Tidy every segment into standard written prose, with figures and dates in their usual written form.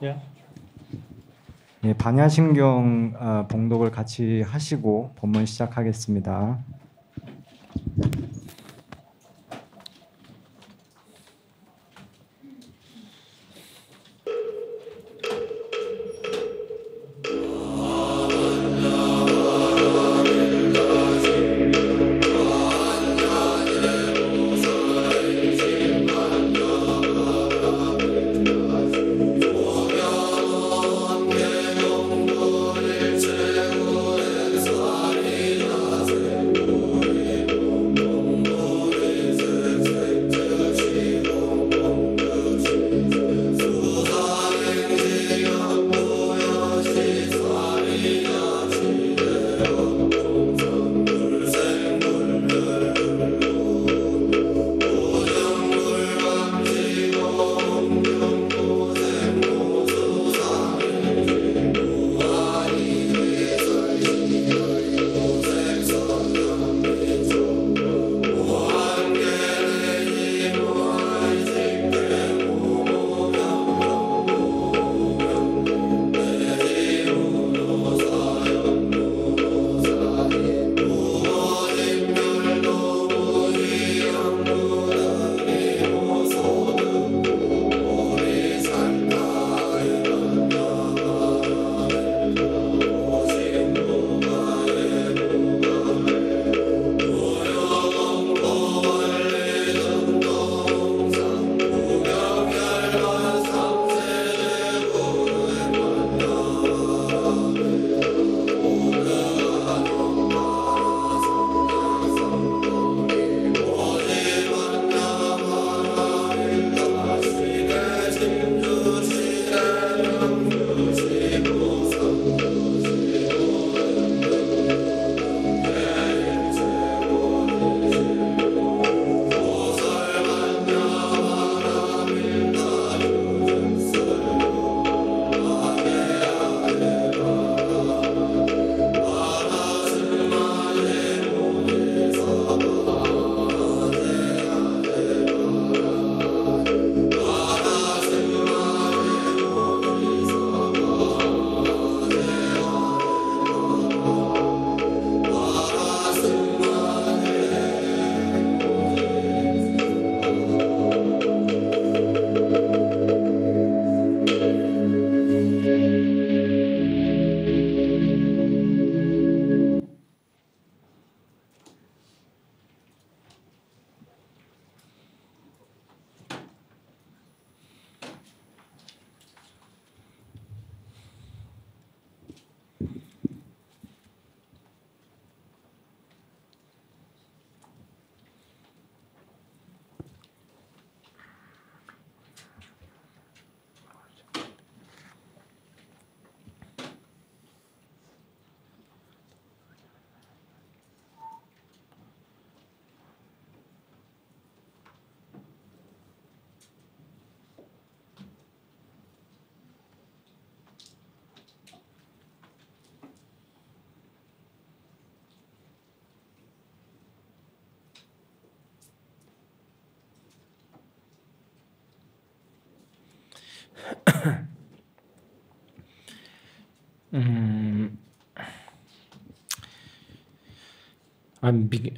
Yeah. 예, 반야심경 봉독을 같이 하시고 본문 시작하겠습니다.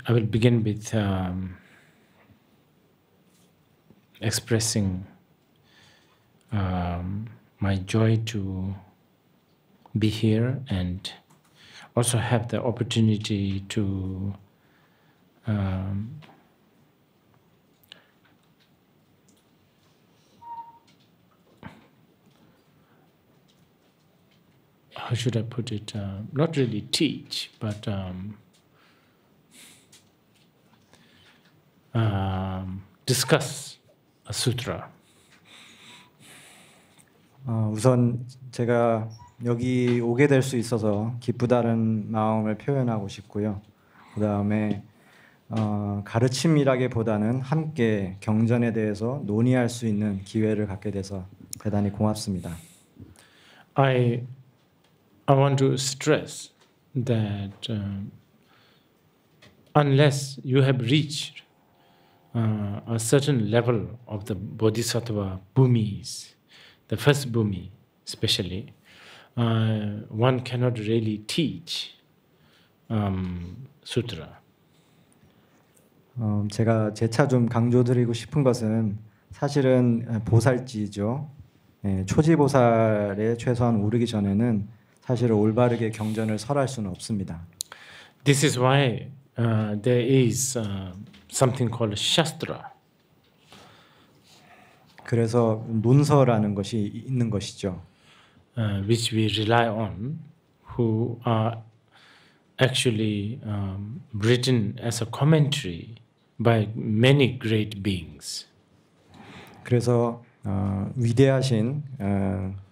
I will begin with expressing my joy to be here and also have the opportunity to how should I put it? Not really teach, but discuss a sutra. 우선 제가 여기 오게 될 수 있어서 기쁘다는 마음을 표현하고 싶고요. 그 다음에 가르침이라기보다는 함께 경전에 대해서 논의할 수 있는 기회를 갖게 돼서 대단히 고맙습니다. I want to stress that unless you have reached a certain level of the Bodhisattva bhumis, the first bhumi, especially, one cannot really teach sutra. 제가 재차 좀 강조드리고 싶은 것은 사실은 보살지죠. 초지보살에 최소한 오르기 전에는 사실 올바르게 경전을 설할 수는 없습니다. This is why there is something called Shastra. 그래서 논서라는 것이 있는 것이죠. Which we rely on, who are actually written as a commentary by many great beings. 그래서 위대하신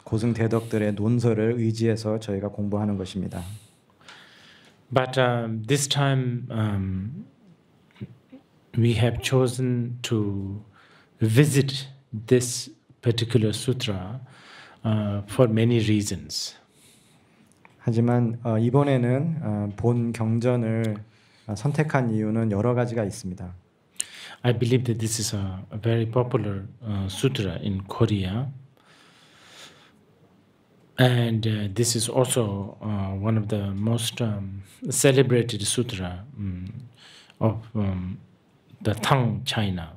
고승대덕들의 논서를 의지해서 저희가 공부하는 것입니다. But this time we have chosen to visit this particular sutra for many reasons. 하지만 이번에는 본 경전을 선택한 이유는 여러 가지가 있습니다. I believe that this is a very popular sutra in Korea. And this is also one of the most celebrated sutra of the Tang China.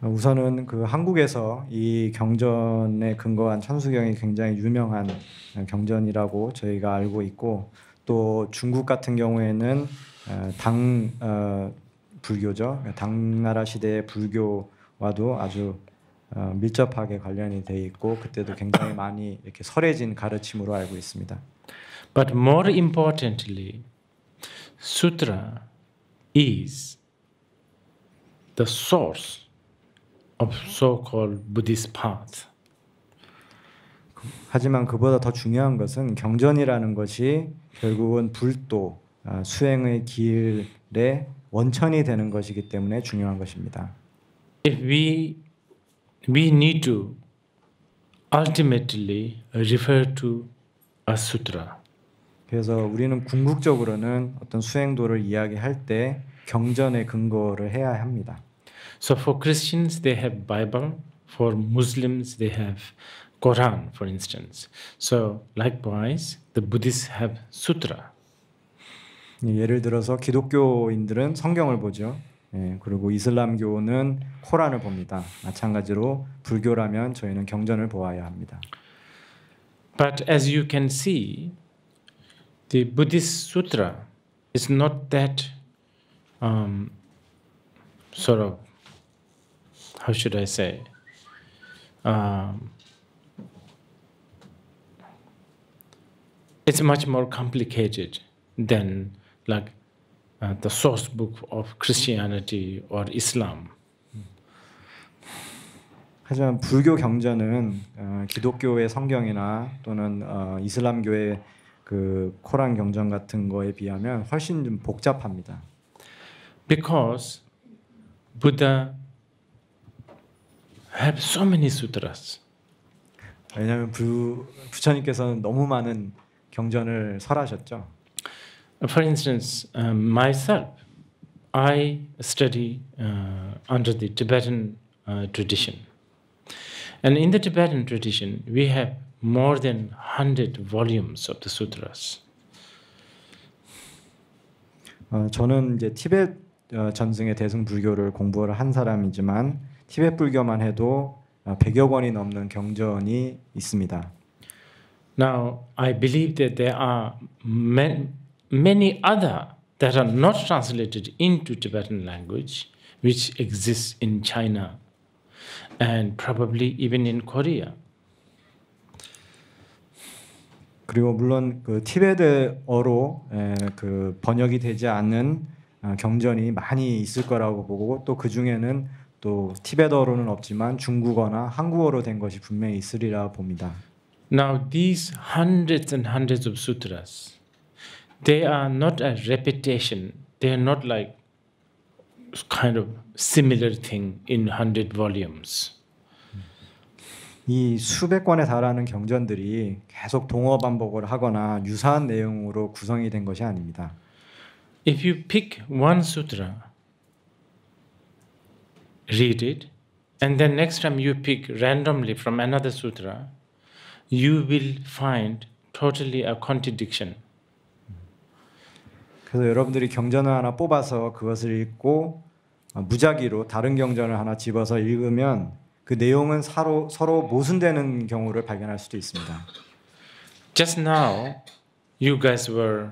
우선은 그 한국에서 이 경전에 근거한 천수경이 굉장히 유명한 경전이라고 저희가 알고 있고, 또 중국 같은 경우에는 당 불교죠. 당나라 시대의 불교와도 아주 밀접하게 관련이 돼 있고, 그때도 굉장히 많이 이렇게 설해진 가르침으로 알고 있습니다. But more importantly, sutra is the source of so-called Buddhist path. 하지만 그보다 더 중요한 것은 경전이라는 것이 결국은 불도, 수행의 길의 원천이 되는 것이기 때문에 중요한 것입니다. If we need to ultimately refer to a sutra. 그래서 우리는 궁극적으로는 어떤 수행도를 이야기할 때 경전의 근거를 해야 합니다. So for Christians they have Bible, for Muslims they have Quran, for instance. So likewise the Buddhists have sutra. 예를 들어서 기독교인들은 성경을 보죠. 그리고 이슬람교는 코란을 봅니다. 마찬가지로 불교라면 저희는 경전을 보아야 합니다. But as you can see, the Buddhist sutra is not that sort of, how should I say, it's much more complicated than like the source book of Christianity or Islam. 하지만 불교 경전은 기독교의 성경이나 또는 이슬람교의 그 코란 경전 같은 거에 비하면 훨씬 좀 복잡합니다. Because Buddha have so many sutras. 왜냐하면 부처님께서는 너무 많은 경전을 설하셨죠. For instance, myself, I study under the Tibetan tradition. And in the Tibetan tradition, we have more than 100 volumes of the sutras. 저는 이제 티베트 전승의 대승 불교를 공부를 한 사람이지만 티베트 불교만 해도 100여 권이 넘는 경전이 있습니다. Now, I believe that there are many other that are not translated into Tibetan language, which exists in China and probably even in Korea. 그리고 물론 그 티베트어로 그 번역이 되지 않는 경전이 많이 있을 거라고 보고, 또 그 중에는 또 티베트어로는 없지만 중국어나 한국어로 된 것이 분명히 있으리라 봅니다. Now these hundreds and hundreds of sutras, they are not a repetition. They are not like kind of similar thing in 100 volumes. 이 수백 권에 달하는 경전들이 계속 동어 반복을 하거나 유사한 내용으로 구성이 된 것이 아닙니다. If you pick one sutra, read it, and then next time you pick randomly from another sutra, you will find totally a contradiction. 그래서 여러분들이 경전을 하나 뽑아서 그것을 읽고 무작위로 다른 경전을 하나 집어서 읽으면 그 내용은 서로 모순되는 경우를 발견할 수도 있습니다. Just now, you guys were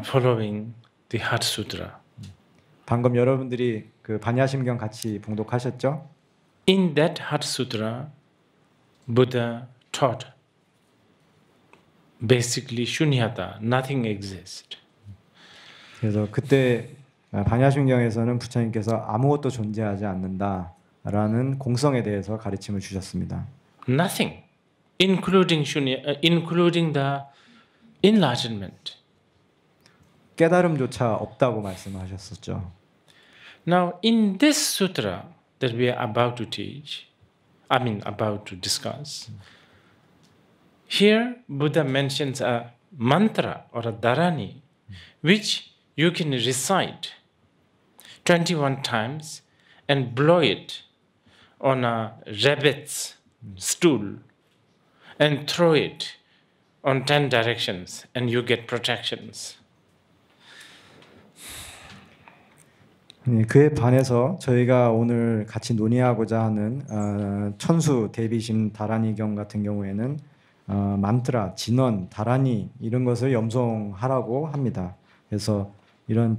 following the Heart Sutra. 방금 여러분들이 그 반야심경 같이 봉독하셨죠? In that Heart Sutra, Buddha taught basically shunyata, nothing exists. 그래서 그때 반야심경에서는 부처님께서 아무것도 존재하지 않는다라는 공성에 대해서 가르침을 주셨습니다. Nothing, including including the enlightenment. 깨달음조차 없다고 말씀하셨었죠. Now, in this sutra that we are about to teach, about to discuss, here Buddha mentions a mantra or a dharani, which you can recite 21 times and blow it on a rabbit's stool and throw it on 10 directions and you get protections. 그에 반해서 저희가 오늘 같이 논의하고자 하는 천수 대비심 다라니경 같은 경우에는 만트라, 진원, 다라니 이런 것을 염송하라고 합니다. 그래서 이런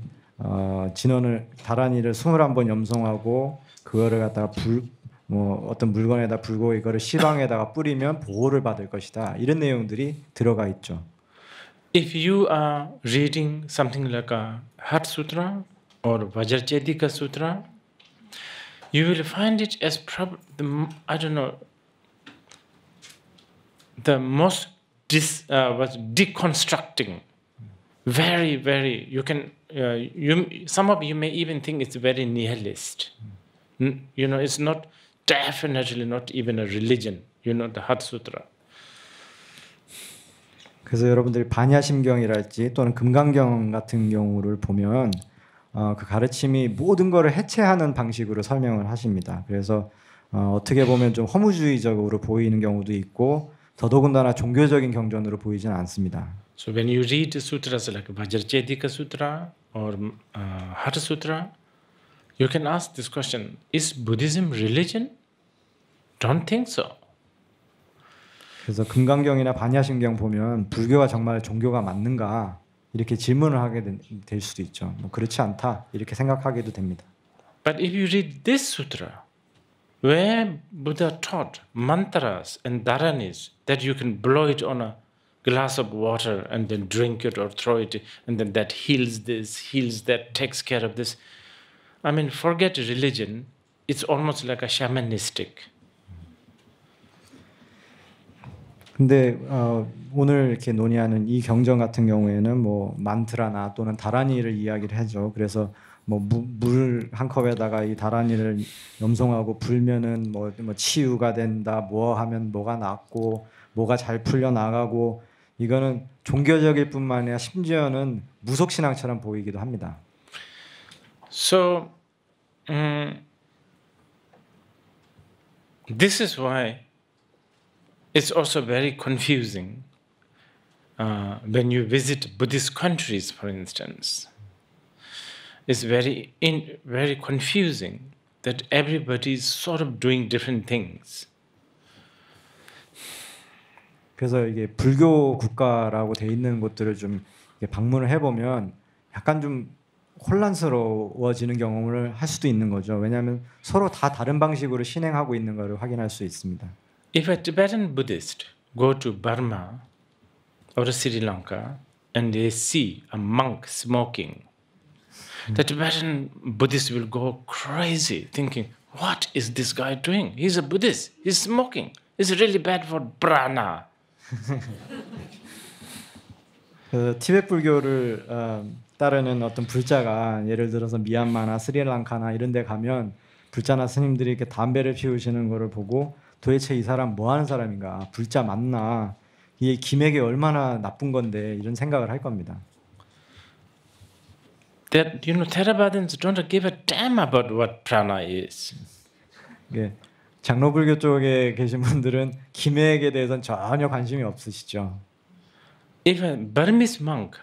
진원을 다라니를 21번 염송하고 그거를 갖다가 어떤 물건에다 불고 이거를 시방에다가 뿌리면 보호를 받을 것이다. 이런 내용들이 들어가 있죠. If you are reading something like a Heart Sutra or Vajracchedika Sutra, you will find it as the most deconstructing. Very, very. You can. Some of you may even think it's very nihilist. It's not definitely not even a religion. The Heart Sutra. 그래서 여러분들이 반야심경이랄지 또는 금강경 같은 경우를 보면 그 가르침이 모든 것을 해체하는 방식으로 설명을 하십니다. 그래서 어떻게 보면 좀 허무주의적으로 보이는 경우도 있고 더더군다나 종교적인 경전으로 보이지는 않습니다. So when you read sutras like Vajracchedika Sutra or Heart Sutra, you can ask this question: Is Buddhism religion? Don't think so. 그래서 금강경이나 반야심경 보면 불교가 정말 종교가 맞는가 이렇게 질문을 하게 될 수도 있죠. 그렇지 않다 이렇게 생각하게도 됩니다. But if you read this sutra, where Buddha taught mantras and dharanis that you can blow it on a glass of water and then drink it or throw it, and then that heals this, heals that, takes care of this. Forget religion. It's almost like a shamanistic. 근데 오늘 이렇게 논의하는 이 경전 같은 경우에는 만트라나 또는 다라니를 이야기를 하죠. 그래서 물 한 컵에다가 이 다라니를 염송하고 불면은 치유가 된다, 뭐 하면 뭐가 낫고 뭐가 잘 풀려 나가고 이거는 종교적일 뿐만 아니라 심지어는 무속 신앙처럼 보이기도 합니다. So this is why it's also very confusing when you visit Buddhist countries, for instance. It's very confusing that everybody is sort of doing different things. 그래서 이게 불교 국가라고 돼 있는 곳들을 좀 방문을 해보면 약간 좀 혼란스러워지는 경험을 할 수도 있는 거죠. 왜냐하면 서로 다 다른 방식으로 신행하고 있는 것을 확인할 수 있습니다. If a Tibetan Buddhist go to Burma or Sri Lanka and they see a monk smoking, the Tibetan Buddhist will go crazy thinking, what is this guy doing? He's a Buddhist. He's smoking. It's really bad for prana. 티베트 불교를 따르는 어떤 불자가 예를 들어서 미얀마나 스리랑카나 이런 데 가면 불자나 스님들이 이렇게 담배를 피우시는 거를 보고 도대체 이 사람 뭐 하는 사람인가? 불자 맞나? 이게 기맥이 얼마나 나쁜 건데 이런 생각을 할 겁니다. That Theravadins don't give a damn about what prana is. 이게 장로불교 쪽에 계신 분들은 기맥에 대해서는 전혀 관심이 없으시죠. If a Burmese monk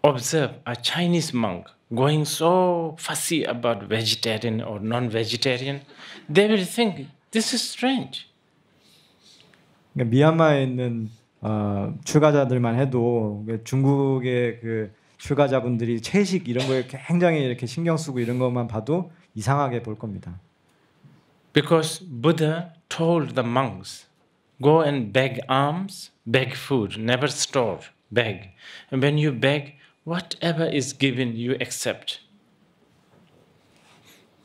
observe a Chinese monk going so fussy about vegetarian or non-vegetarian, they will think this is strange. 그러니까 미얀마에 있는 출가자들만 해도 중국의 그 출가자분들이 채식 이런 거에 굉장히 이렇게 신경 쓰고 이런 것만 봐도 이상하게 볼 겁니다. Because Buddha told the monks, go and beg alms, beg food, never store, beg. And when you beg, whatever is given, you accept.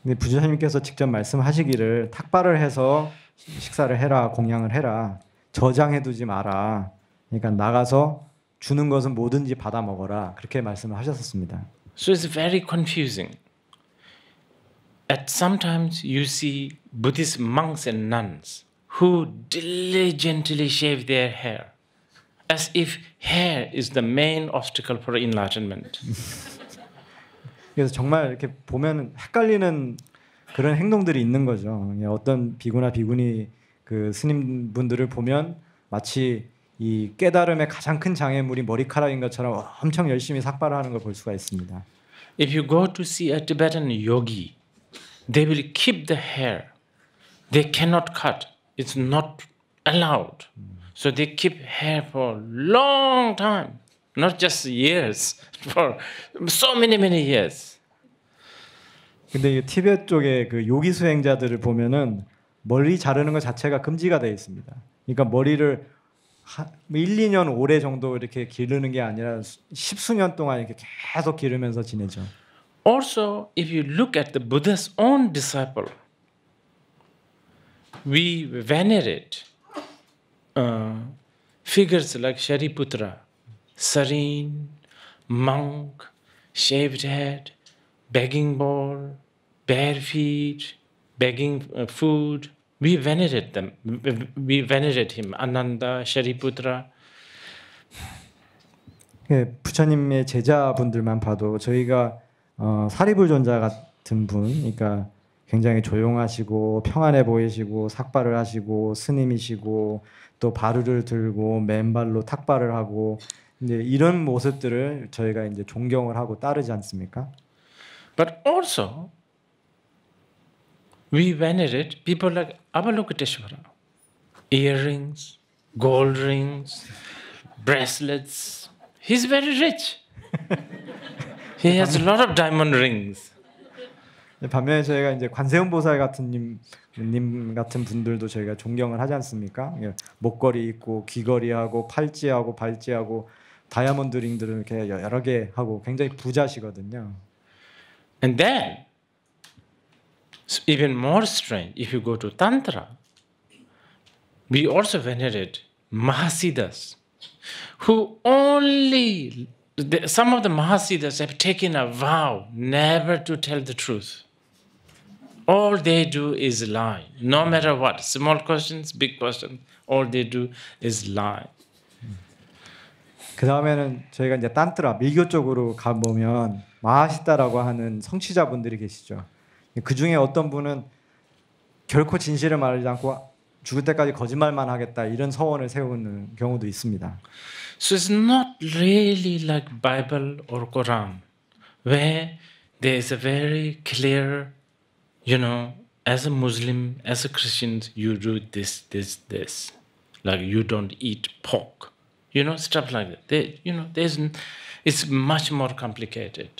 근데 부처님께서 직접 말씀하시기를 탁발을 해서 식사를 해라, 공양을 해라, 저장해두지 마라. 그러니까 나가서 주는 것은 뭐든지 받아 먹어라. 그렇게 말씀을 하셨었습니다. So it's very confusing. At sometimes you see Buddhist monks and nuns who diligently shave their hair, as if hair is the main obstacle for enlightenment. 그래서 정말 이렇게 보면 헷갈리는 그런 행동들이 있는 거죠. 어떤 비구나 비구니 그 스님분들을 보면 마치 이 깨달음의 가장 큰 장애물이 머리카락인 것처럼 엄청 열심히 삭발을 하는 걸 볼 수가 있습니다. If you go to see a Tibetan yogi, they will keep the hair. They cannot cut. It's not allowed. So they keep hair for a long time, not just years, for so many years. 근데 이 티베트 쪽의 그 요기 수행자들을 보면은 머리 자르는 것 자체가 금지가 되어 있습니다. 그러니까 머리를 1, 2년 오래 정도 이렇게 기르는 게 아니라 십수년 동안 이렇게 계속 기르면서 지내죠. Also, if you look at the Buddha's own disciple, we venerate figures like Shariputra, serene, monk, shaved head, begging bowl, bare feet, begging food. We venerate them. We venerate him. Ananda, Shariputra. 부처님의 제자분들만 봐도 저희가 사리불존자 같은 분, 그러니까 굉장히 조용하시고 평안해 보이시고 삭발을 하시고 스님이시고 또 바루를 들고 맨발로 탁발을 하고 이제 이런 모습들을 저희가 이제 존경을 하고 따르지 않습니까? But also we venerate people like Avalokiteshvara. Earrings, gold rings, bracelets. He's very rich. He has a lot of diamond rings. 반면에 저희가 이제 관세음 보살 같은 님 같은 분들도 저희가 존경을 하지 않습니까? 목걸이 있고 귀걸이하고 팔찌하고 발찌하고 다이아몬드 링들을 이렇게 여러 개 하고 굉장히 부자시거든요. And then, even more strange, if you go to Tantra, we also venerate Mahasiddhas, who only, some of the Mahasiddhas have taken a vow never to tell the truth. All they do is lie, no matter what. Small questions, big questions, all they do is lie. 그 다음에는 저희가 이제 딴트라 밀교 쪽으로 가보면 마하시다라고 하는 성취자분들이 계시죠. 그 중에 어떤 분은 결코 진실을 말하지 않고 죽을 때까지 거짓말만 하겠다 이런 서원을 세우는 경우도 있습니다. So it's not really like Bible or Quran, where there is a very clear, as a Muslim, as a Christian, you do this, this, this. Like you don't eat pork. Stuff like that. It's much more complicated.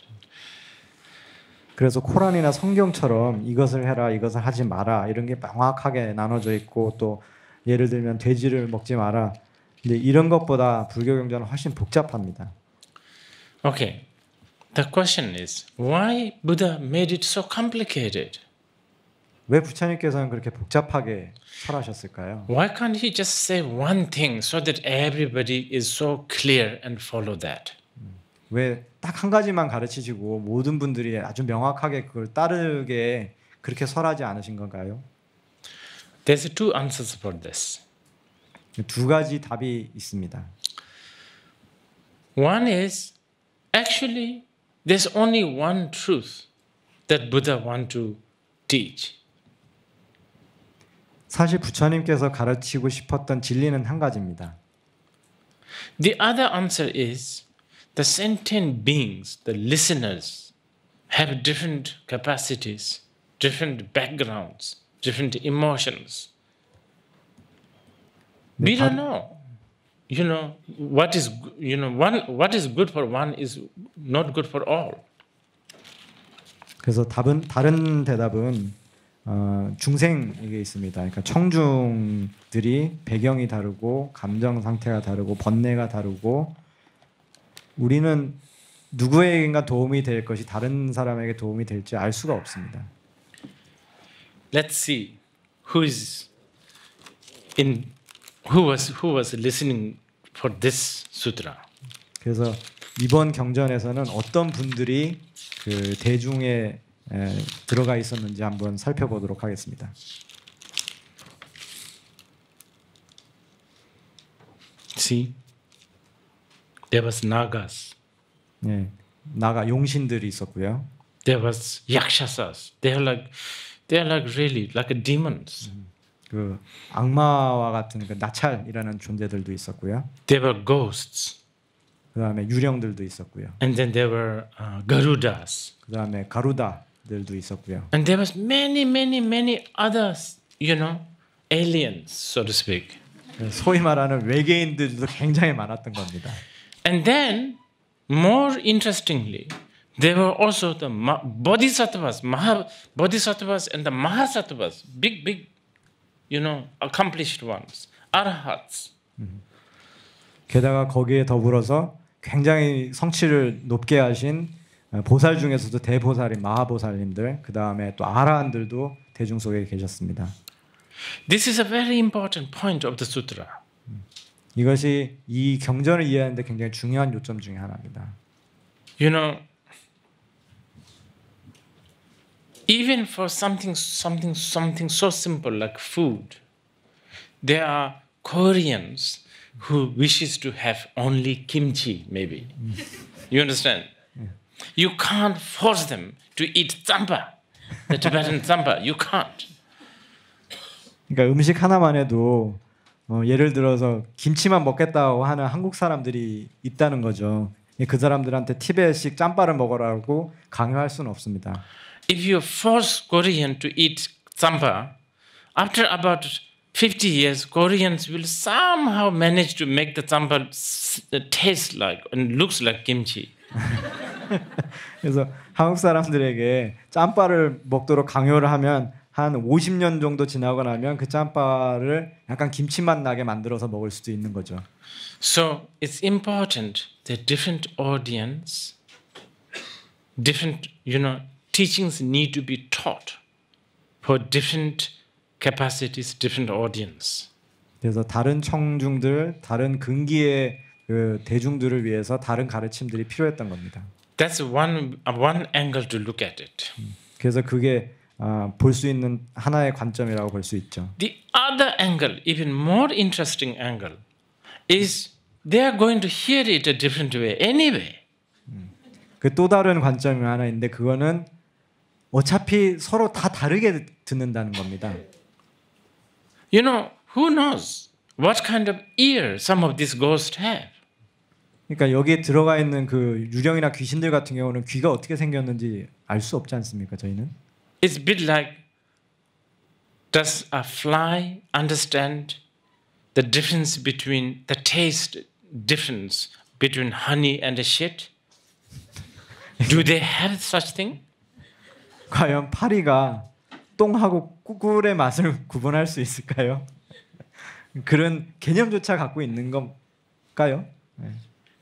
그래서 코란이나 성경처럼 이것을 해라, 이것을 하지 마라 이런 게 명확하게 나눠져 있고 또 예를 들면 돼지를 먹지 마라. 근데 이런 것보다 불교 경전은 훨씬 복잡합니다. Okay. The question is, why Buddha made it so complicated? 왜 부처님께서는 그렇게 복잡하게 설하셨을까요? Why can't he just say one thing so that everybody is so clear and follow that? 왜 딱 한 가지만 가르치시고 모든 분들이 아주 명확하게 그걸 따르게 그렇게 설하지 않으신 건가요? There's two answers for this. 두 가지 답이 있습니다. One is, actually, there's only one truth that Buddha want to teach. 사실 부처님께서 가르치고 싶었던 진리는 한 가지입니다. The other answer is the sentient beings, the listeners, have different capacities, different backgrounds, different emotions. We don't know. You know what is what is good for one is not good for all. 그래서 다른 대답은 중생 이게 있습니다. 그러니까 청중들이 배경이 다르고 감정 상태가 다르고 번뇌가 다르고 우리는 누구에게인가 도움이 될 것이 다른 사람에게 도움이 될지 알 수가 없습니다. Let's see who was listening for this sutra. 그래서 이번 경전에서는 어떤 분들이 그 대중에 들어가 있었는지 한번 살펴보도록 하겠습니다. See, there was nagas, 네, 나가 용신들이 있었고요. there was yakshasas. They are like really like demons. 그 악마와 같은 그 나찰이라는 존재들도 있었고요. There were ghosts, 그다음에 유령들도 있었고요. and then there were garudas, 그다음에 가루다들도 있었고요. and there was many others. You know, aliens, so to speak. 소위 말하는 외계인들도 굉장히 많았던 겁니다. And then, more interestingly, there were also the bodhisattvas, bodhisattvas and the mahasattvas, big, accomplished ones, arhats. 게다가 거기에 더불어서 굉장히 성취를 높게 하신 보살 중에서도 대보살인 마하보살님들, 그 다음에 또 아라한들도 대중 속에 계셨습니다. This is a very important point of the sutra. 이것이 이 경전을 이해하는데 굉장히 중요한 요점 중에 하나입니다. You know, even for something so simple like food, there are Koreans who wishes to have only kimchi, maybe. You understand? You can't force them to eat tsampa, the Tibetan tsampa. You can't. 그러니까 음식 하나만 해도 예를 들어서 김치만 먹겠다고 하는 한국 사람들이 있다는 거죠. 그 사람들한테 티베트식 짬바를 먹으라고 강요할 수는 없습니다. If you force Korean to eat tsampa, after about 50 years, Koreans will somehow manage to make the tsampa taste like and looks like kimchi. 그래서 한국 사람들에게 짬바를 먹도록 강요를 하면 한 50년 정도 지나고 나면 그 짬바를 약간 김치맛 나게 만들어서 먹을 수도 있는 거죠. So it's important that different audience, different teachings need to be taught for different capacities, different audience. 그래서 다른 청중들, 다른 근기의 그 대중들을 위해서 다른 가르침들이 필요했던 겁니다. That's one angle to look at it. 그래서 그게 볼 수 있는 하나의 관점이라고 볼 수 있죠. The other angle, even more interesting angle, is they are going to hear it a different way anyway. 그 또 다른 관점이 하나 있는데 그거는 어차피 서로 다 다르게 듣는다는 겁니다. You know, who knows what kind of ear some of these ghosts have? 그러니까 여기에 들어가 있는 그 유령이나 귀신들 같은 경우는 귀가 어떻게 생겼는지 알 수 없지 않습니까? 저희는 It's a bit like, does a fly understand the difference between the taste difference between honey and a shit? Do they have such thing? 과연 파리가 똥하고 꿀의 맛을 구분할 수 있을까요? 그런 개념조차 갖고 있는 건가요? 네.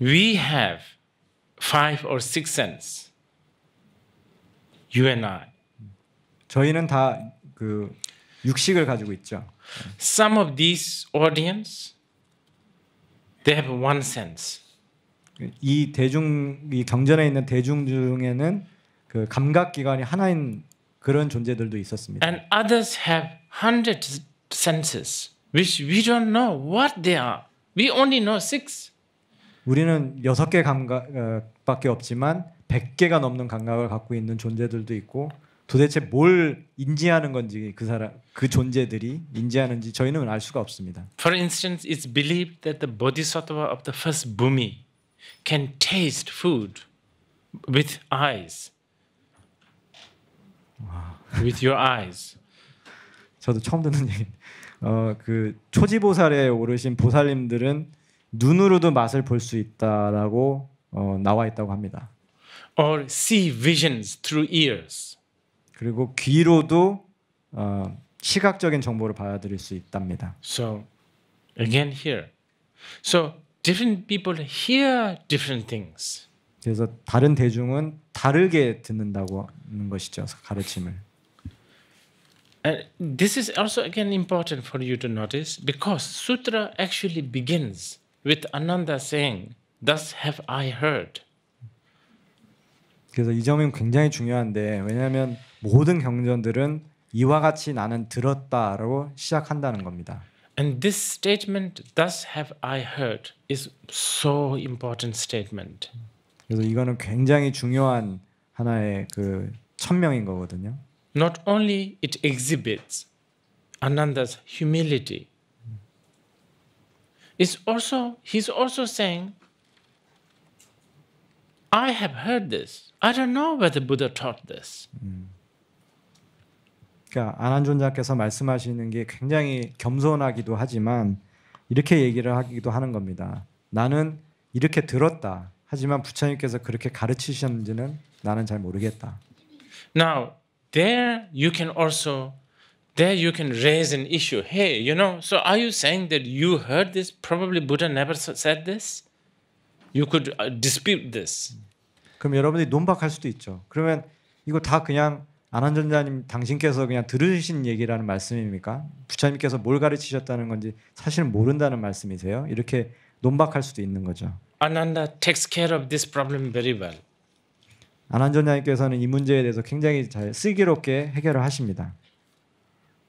We have 5 or 6 senses. You and I. 저희는 다 그 육식을 가지고 있죠. Some of these audience, they have one sense. 이 경전에 있는 대중 중에는 그 감각 기관이 하나인 그런 존재들도 있었습니다. And others have 100 senses, which we don't know what they are. We only know 6. 우리는 6개 감각밖에 없지만 100개가 넘는 감각을 갖고 있는 존재들도 있고 도대체 뭘 인지하는 건지 그 사람 그 존재들이 인지하는지 저희는 알 수가 없습니다. For instance, it's believed that the bodhisattva of the first Bhumi can taste food with eyes. With your eyes. 저도 처음 듣는 얘기. 그 초지보살에 오르신 보살님들은 눈으로도 맛을 볼 수 있다라고 나와 있다고 합니다. Or see visions through ears. 그리고 귀로도 시각적인 정보를 받아들일 수 있답니다. So again here. So different people hear different things. 그래서 다른 대중은 다르게 듣는다고 하는 것이죠. 가르침을. And this is also again important for you to notice because sutra actually begins with Ananda saying, "Thus have I heard." 그래서 이 점이 굉장히 중요한데 왜냐하면 모든 경전들은 이와 같이 나는 들었다라고 시작한다는 겁니다. And this statement, "Thus have I heard," is so important statement. 그래서 이거는 굉장히 중요한 하나의 그 천명인 거거든요. Not only it exhibits Ananda's humility, he's also saying, I have heard this. I don't know where the Buddha taught this. 그러니까 안한존자께서 말씀하시는 게 굉장히 겸손하기도 하지만 이렇게 얘기를 하기도 하는 겁니다. 나는 이렇게 들었다. 하지만 부처님께서 그렇게 가르치셨는지는 나는 잘 모르겠다. Now, there you can raise an issue. Hey, so are you saying that you heard this? Probably Buddha never said this? You could dispute this. 그럼 여러분들이 논박할 수도 있죠. 그러면 이거 다 그냥 안한존자님 당신께서 그냥 들으신 얘기라는 말씀입니까? 부처님께서 뭘 가르치셨다는 건지 사실은 모른다는 말씀이세요? 이렇게 논박할 수도 있는 거죠. Ananda takes care of this problem very well. 안한존자님께서는 이 문제에 대해서 굉장히 잘 슬기롭게 해결을 하십니다.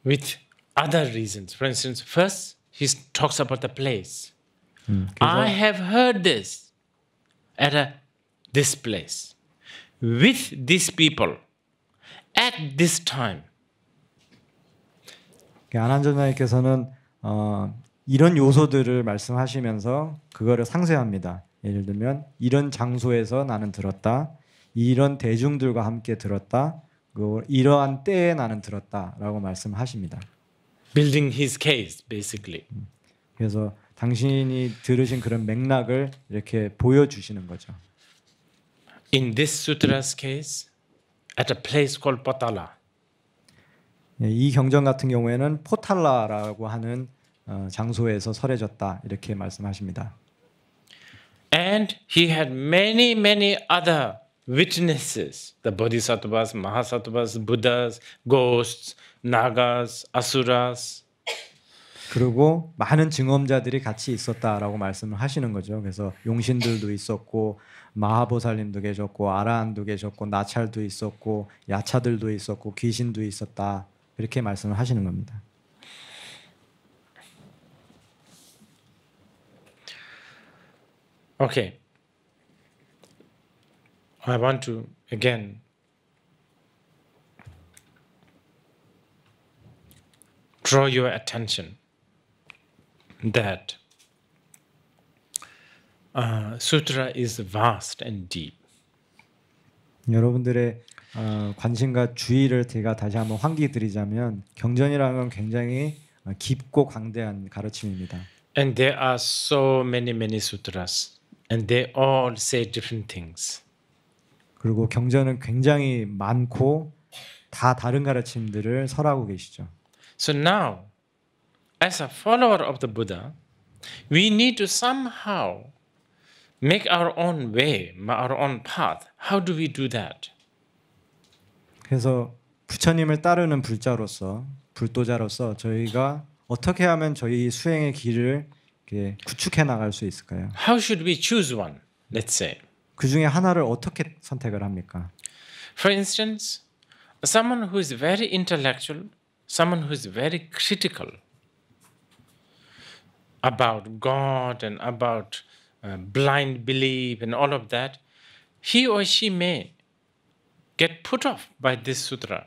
With other reasons. For instance, first he talks about the place. I have heard this at this place with these people at this time. 안한존자님께서는 이런 요소들을 말씀하시면서 그거를 상세합니다. 예를 들면 이런 장소에서 나는 들었다. 이런 대중들과 함께 들었다. 이러한 때에 나는 들었다라고 말씀하십니다. Building his case, basically. 그래서 당신이 들으신 그런 맥락을 이렇게 보여주시는 거죠. In this sutra's case, at a place called Potala. 이 경전 같은 경우에는 포탈라라고 하는 장소에서 설해졌다 이렇게 말씀하십니다. And he had many other witnesses, the bodhisattvas, mahasattvas, buddhas, ghosts, nagas, asuras. 그리고 많은 증언자들이 같이 있었다라고 말씀을 하시는 거죠. 그래서 용신들도 있었고 마하보살님도 계셨고 아라한도 계셨고 나찰도 있었고 야차들도 있었고 귀신도 있었다. 이렇게 말씀을 하시는 겁니다. Okay. I want to again draw your attention that sutra is vast and deep. 여러분들의 관심과 주의를 제가 다시 한번 환기드리자면 경전이라는 건 굉장히 깊고 광대한 가르침입니다. And there are so many sutras, and they all say different things. 그리고 경전은 굉장히 많고 다 다른 가르침들을 설하고 계시죠. So now, as a follower of the Buddha, we need to somehow make our own way, our own path. How do we do that? 그래서 부처님을 따르는 불도자로서 저희가 어떻게 하면 저희 수행의 길을 이렇게 구축해 나갈 수 있을까요? How should we choose one? Let's say. 그 중에 하나를 어떻게 선택을 합니까? For instance, someone who is very intellectual, someone who is very critical about God and about blind belief and all of that, he or she may get put off by this sutra.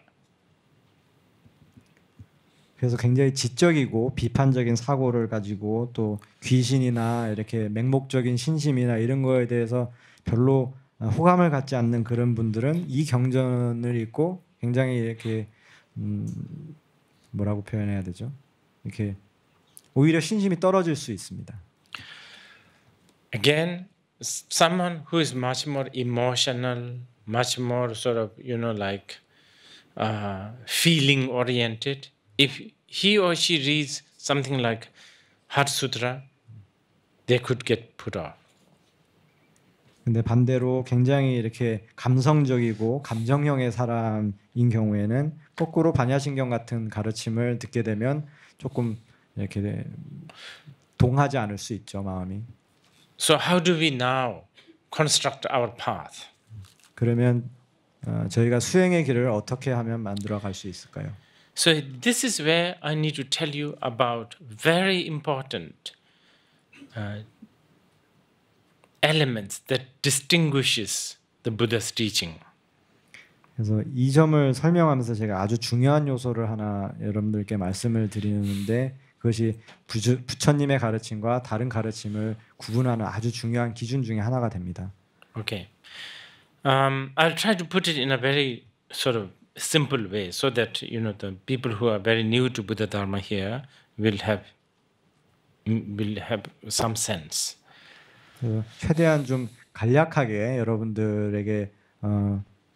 그래서 굉장히 지적이고 비판적인 사고를 가지고 또 귀신이나 이렇게 맹목적인 신심이나 이런 거에 대해서 별로 호감을 갖지 않는 그런 분들은 이 경전을 읽고 굉장히 이렇게 뭐라고 표현해야 되죠? 이렇게 오히려 신심이 떨어질 수 있습니다. Again, someone who is much more emotional, much more sort of, like feeling oriented, if he or she reads something like Heart Sutra, they could get put off. 근데 반대로 굉장히 이렇게 감성적이고 감정형의 사람인 경우에는 거꾸로 반야신경 같은 가르침을 듣게 되면 조금 이렇게 동하지 않을 수 있죠, 마음이. So how do we now construct our path? 그러면 저희가 수행의 길을 어떻게 하면 만들어 갈 수 있을까요? So this is where I need to tell you about very important elements that distinguishes the Buddha's teaching. 그래서 이 점을 설명하면서 제가 아주 중요한 요소를 하나 여러분들께 말씀을 드리는데 그것이 부처님의 가르침과 다른 가르침을 구분하는 아주 중요한 기준 중에 하나가 됩니다. Okay, I'll try to put it in a very sort of simple way, so that the people who are very new to Buddha Dharma here will have some sense. 최대한 좀 간략하게 여러분들에게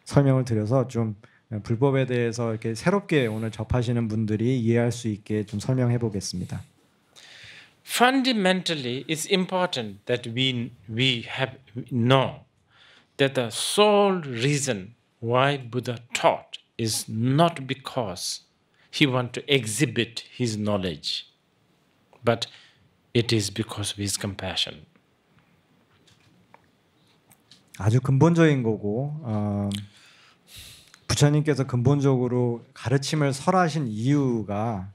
설명을 드려서 좀 불법에 대해서 이렇게 새롭게 오늘 접하시는 분들이 이해할 수 있게 좀 설명해 보겠습니다. Fundamentally, it's important that we know that the sole reason why Buddha taught is not because he wanted to exhibit his knowledge, but it is because of his compassion. 아주 근본적인 거고 부처님께서 근본적으로 가르침을 설하신 이유가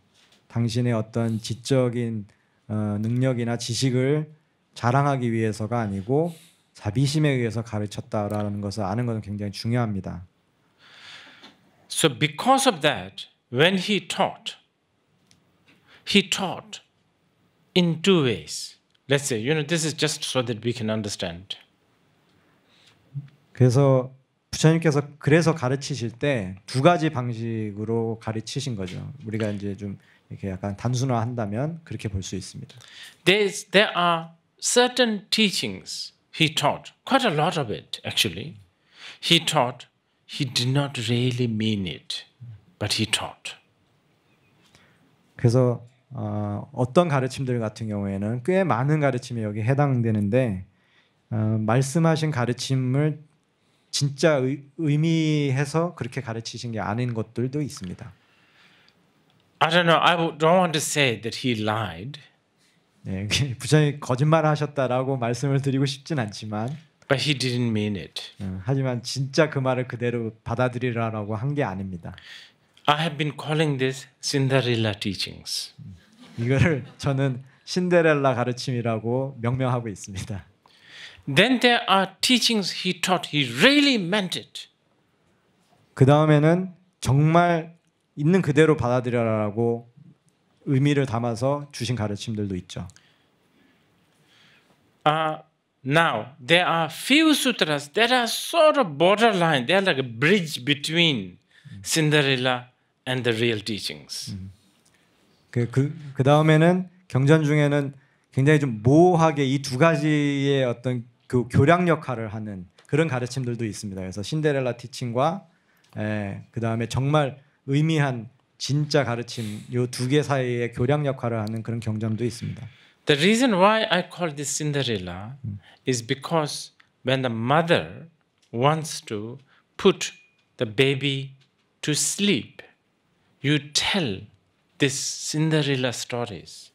당신의 어떤 지적인 능력이나 지식을 자랑하기 위해서가 아니고 자비심에 의해서 가르쳤다라는 것을 아는 것은 굉장히 중요합니다. So because of that, when he taught in two ways. Let's say, this is just so that we can understand. 그래서 부처님께서 그래서 가르치실 때 두 가지 방식으로 가르치신 거죠. 우리가 이제 좀 이렇게 약간 단순화한다면 그렇게 볼 수 있습니다. There are certain teachings he taught, quite a lot of it actually. He taught, he did not really mean it, but he taught. 그래서 어떤 가르침들 같은 경우에는 꽤 많은 가르침이 여기 해당되는데 말씀하신 가르침을 진짜 의미해서 그렇게 가르치신 게 아닌 것들도 있습니다. I don't know. I don't want to say that he lied. 네, 부처님 거짓말하셨다라고 말씀을 드리고 싶진 않지만, but he didn't mean it. 하지만 진짜 그 말을 그대로 받아들이라라고 한 게 아닙니다. I have been calling this Cinderella teachings. 이거를 저는 신데렐라 가르침이라고 명명하고 있습니다. Then there are teachings he taught. He really meant it. 그 다음에는 정말 있는 그대로 받아들여라라고 의미를 담아서 주신 가르침들도 있죠. Now there are few sutras that are sort of borderline. They are like a bridge between Cinderella and the real teachings. 그 다음에는 경전 중에는 굉장히 좀 모호하게 이 두 가지의 어떤 그 교량 역할을 하는 그런 가르침들도 있습니다. 그래서 신데렐라 티칭과 그 다음에 정말 의미한 진짜 가르침 이 두 개 사이에 교량 역할을 하는 그런 경전도 있습니다. The reason why I call this Cinderella is because when the mother wants to put the baby to sleep, you tell this Cinderella stories.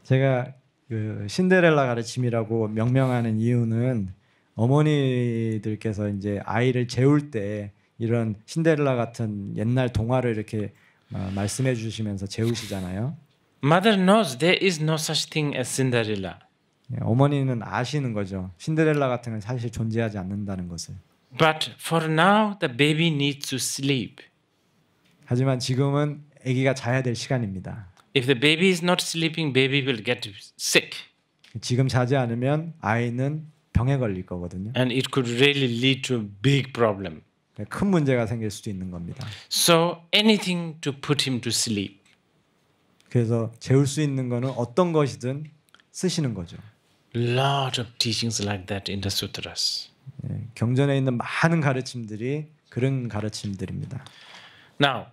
제가 그 신데렐라 가르침이라고 명명하는 이유는 어머니들께서 이제 아이를 재울 때 이런 신데렐라 같은 옛날 동화를 이렇게 말씀해 주시면서 재우시잖아요. Mother knows there is no such thing as Cinderella. 어머니는 아시는 거죠. 신데렐라 같은 건 사실 존재하지 않는다는 것을. But for now, the baby needs to sleep. 하지만 지금은 아기가 자야 될 시간입니다. If the baby is not sleeping, baby will get sick. 지금 자지 않으면 아이는 병에 걸릴 거거든요. And it could really lead to a big problem. 큰 문제가 생길 수도 있는 겁니다. So anything to put him to sleep. 그래서 재울 수 있는 거는 어떤 것이든 쓰시는 거죠. Lot of teachings like that in the sutras. 경전에 있는 많은 가르침들이 그런 가르침들입니다. Now,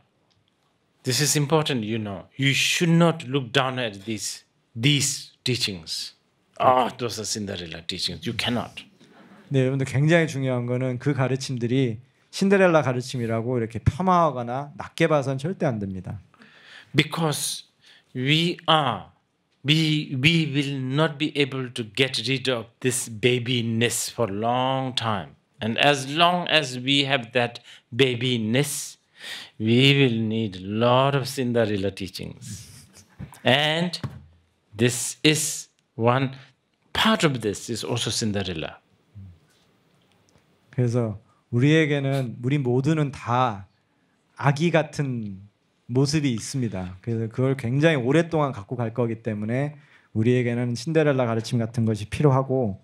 this is important, you know. You should not look down at these teachings. Those are Cinderella teachings. You cannot. 네, 여러분들 굉장히 중요한 거는 그 가르침들이 신데렐라 가르침이라고 이렇게 폄하하거나 낮게 봐서는 절대 안 됩니다. Because we will not be able to get rid of this babyness for a long time. And as long as we have that babyness, we will need a lot of Cinderella teachings. And this is one part of this is also Cinderella. 그래서 우리 모두는 다 아기 같은 모습이 있습니다. 그래서 그걸 굉장히 오랫동안 갖고 갈 거기 때문에 우리에게는 신데렐라 가르침 같은 것이 필요하고,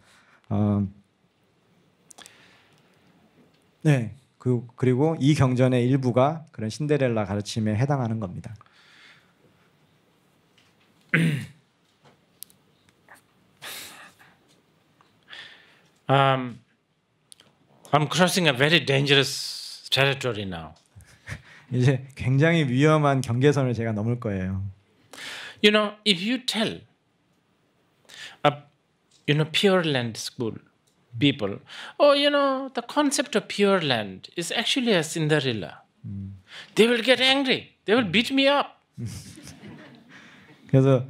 네, 그리고 이 경전의 일부가 그런 신데렐라 가르침에 해당하는 겁니다. I'm crossing a very dangerous territory now. 이제 굉장히 위험한 경계선을 제가 넘을 거예요. You know, if you tell Pure Land school people, the concept of Pure Land is actually a Cinderella. They will get angry. They will beat me up. 그래서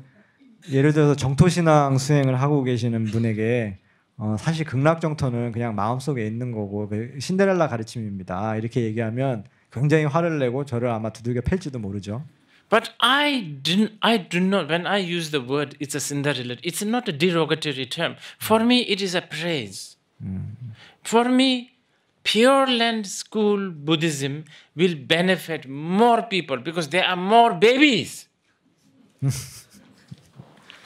예를 들어서 정토신앙 수행을 하고 계시는 분에게 사실 극락정토는 그냥 마음속에 있는 거고 신데렐라 가르침입니다. 이렇게 얘기하면 굉장히 화를 내고 저를 아마 두들겨 팰지도 모르죠. But I do not. When I use the word, it's a Cinderella. It's not a derogatory term. For me, it is a praise. For me, Pure Land school Buddhism will benefit more people because there are more babies.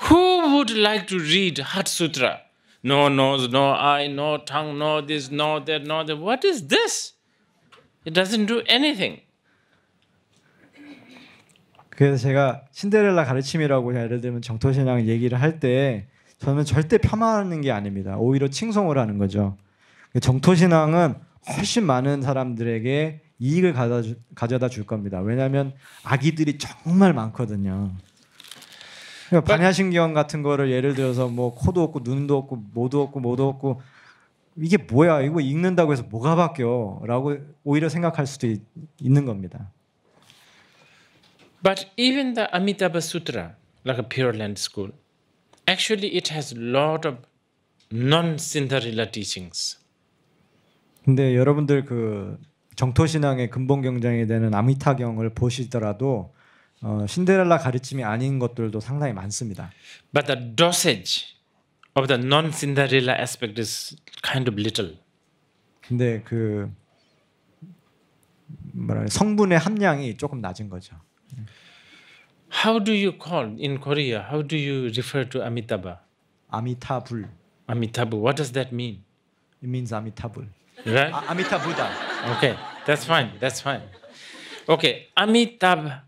Who would like to read Heart Sutra? No nose, no eye, no tongue, no this, no that, no that. What is this? It doesn't do anything. 그래서 제가 신데렐라 가르침이라고 예를 들면 정토신앙 얘기를 할 때 저는 절대 폄하하는 게 아닙니다. 오히려 칭송을 하는 거죠. 정토신앙은 훨씬 많은 사람들에게 이익을 가져다 줄 겁니다. 왜냐하면 아기들이 정말 많거든요. 반야신경 같은 거를 예를 들어서 뭐 코도 없고 눈도 없고 모도 없고 이게 뭐야? 이거 읽는다고 해서 뭐가 바뀌어? 라고 오히려 생각할 수도 있는 겁니다. But even the Amitabha Sutra, like a Pure Land school, actually it has a lot of non-Cinderella teachings. 근데 여러분들 그 정토신앙의 근본 경전이 되는 아미타경을 보시더라도 신데렐라 가르침이 아닌 것들도 상당히 많습니다. But the dosage of the non-Cinderella aspect is kind of little. 근데 그 성분의 함량이 조금 낮은 거죠. How do you call in Korea? How do you refer to Amitabha? 아미타불. Amitabha. What does that mean? It means 아미타불. Right? 아미타부다. Okay, that's fine. That's fine. Okay, Amitabha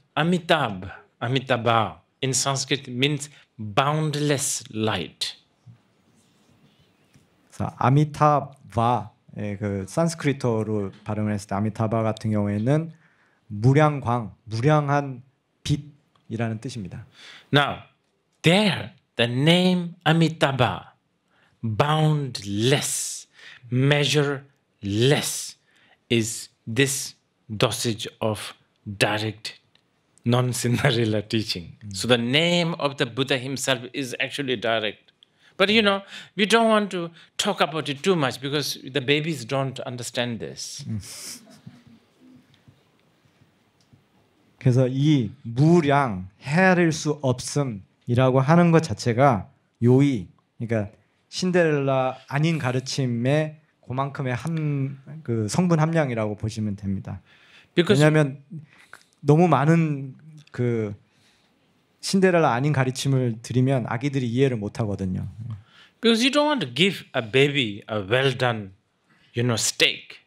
in Sanskrit means boundless light. 아미타바, 그 산스크리트어로 발음을 했을 때 아미타바 같은 경우에는 무량광, 무량한 빛이라는 뜻입니다. Now, there, the name Amitabha, boundless, measureless, is this dosage of direct non-Cinderella teaching. So the name of the Buddha himself is actually direct. But we don't want to talk about it too much because the babies don't understand this. 그래서 이 무량, 헤아릴 수 없음이라고 하는 것 자체가 요의, 그러니까 신데렐라 아닌 가르침의 그만큼의 그 성분 함량이라고 보시면 됩니다. Because 왜냐하면 너무 많은 그 신데렐라 아닌 가르침을 드리면 아기들이 이해를 못 하거든요. because you don't want to give a baby a well done, steak.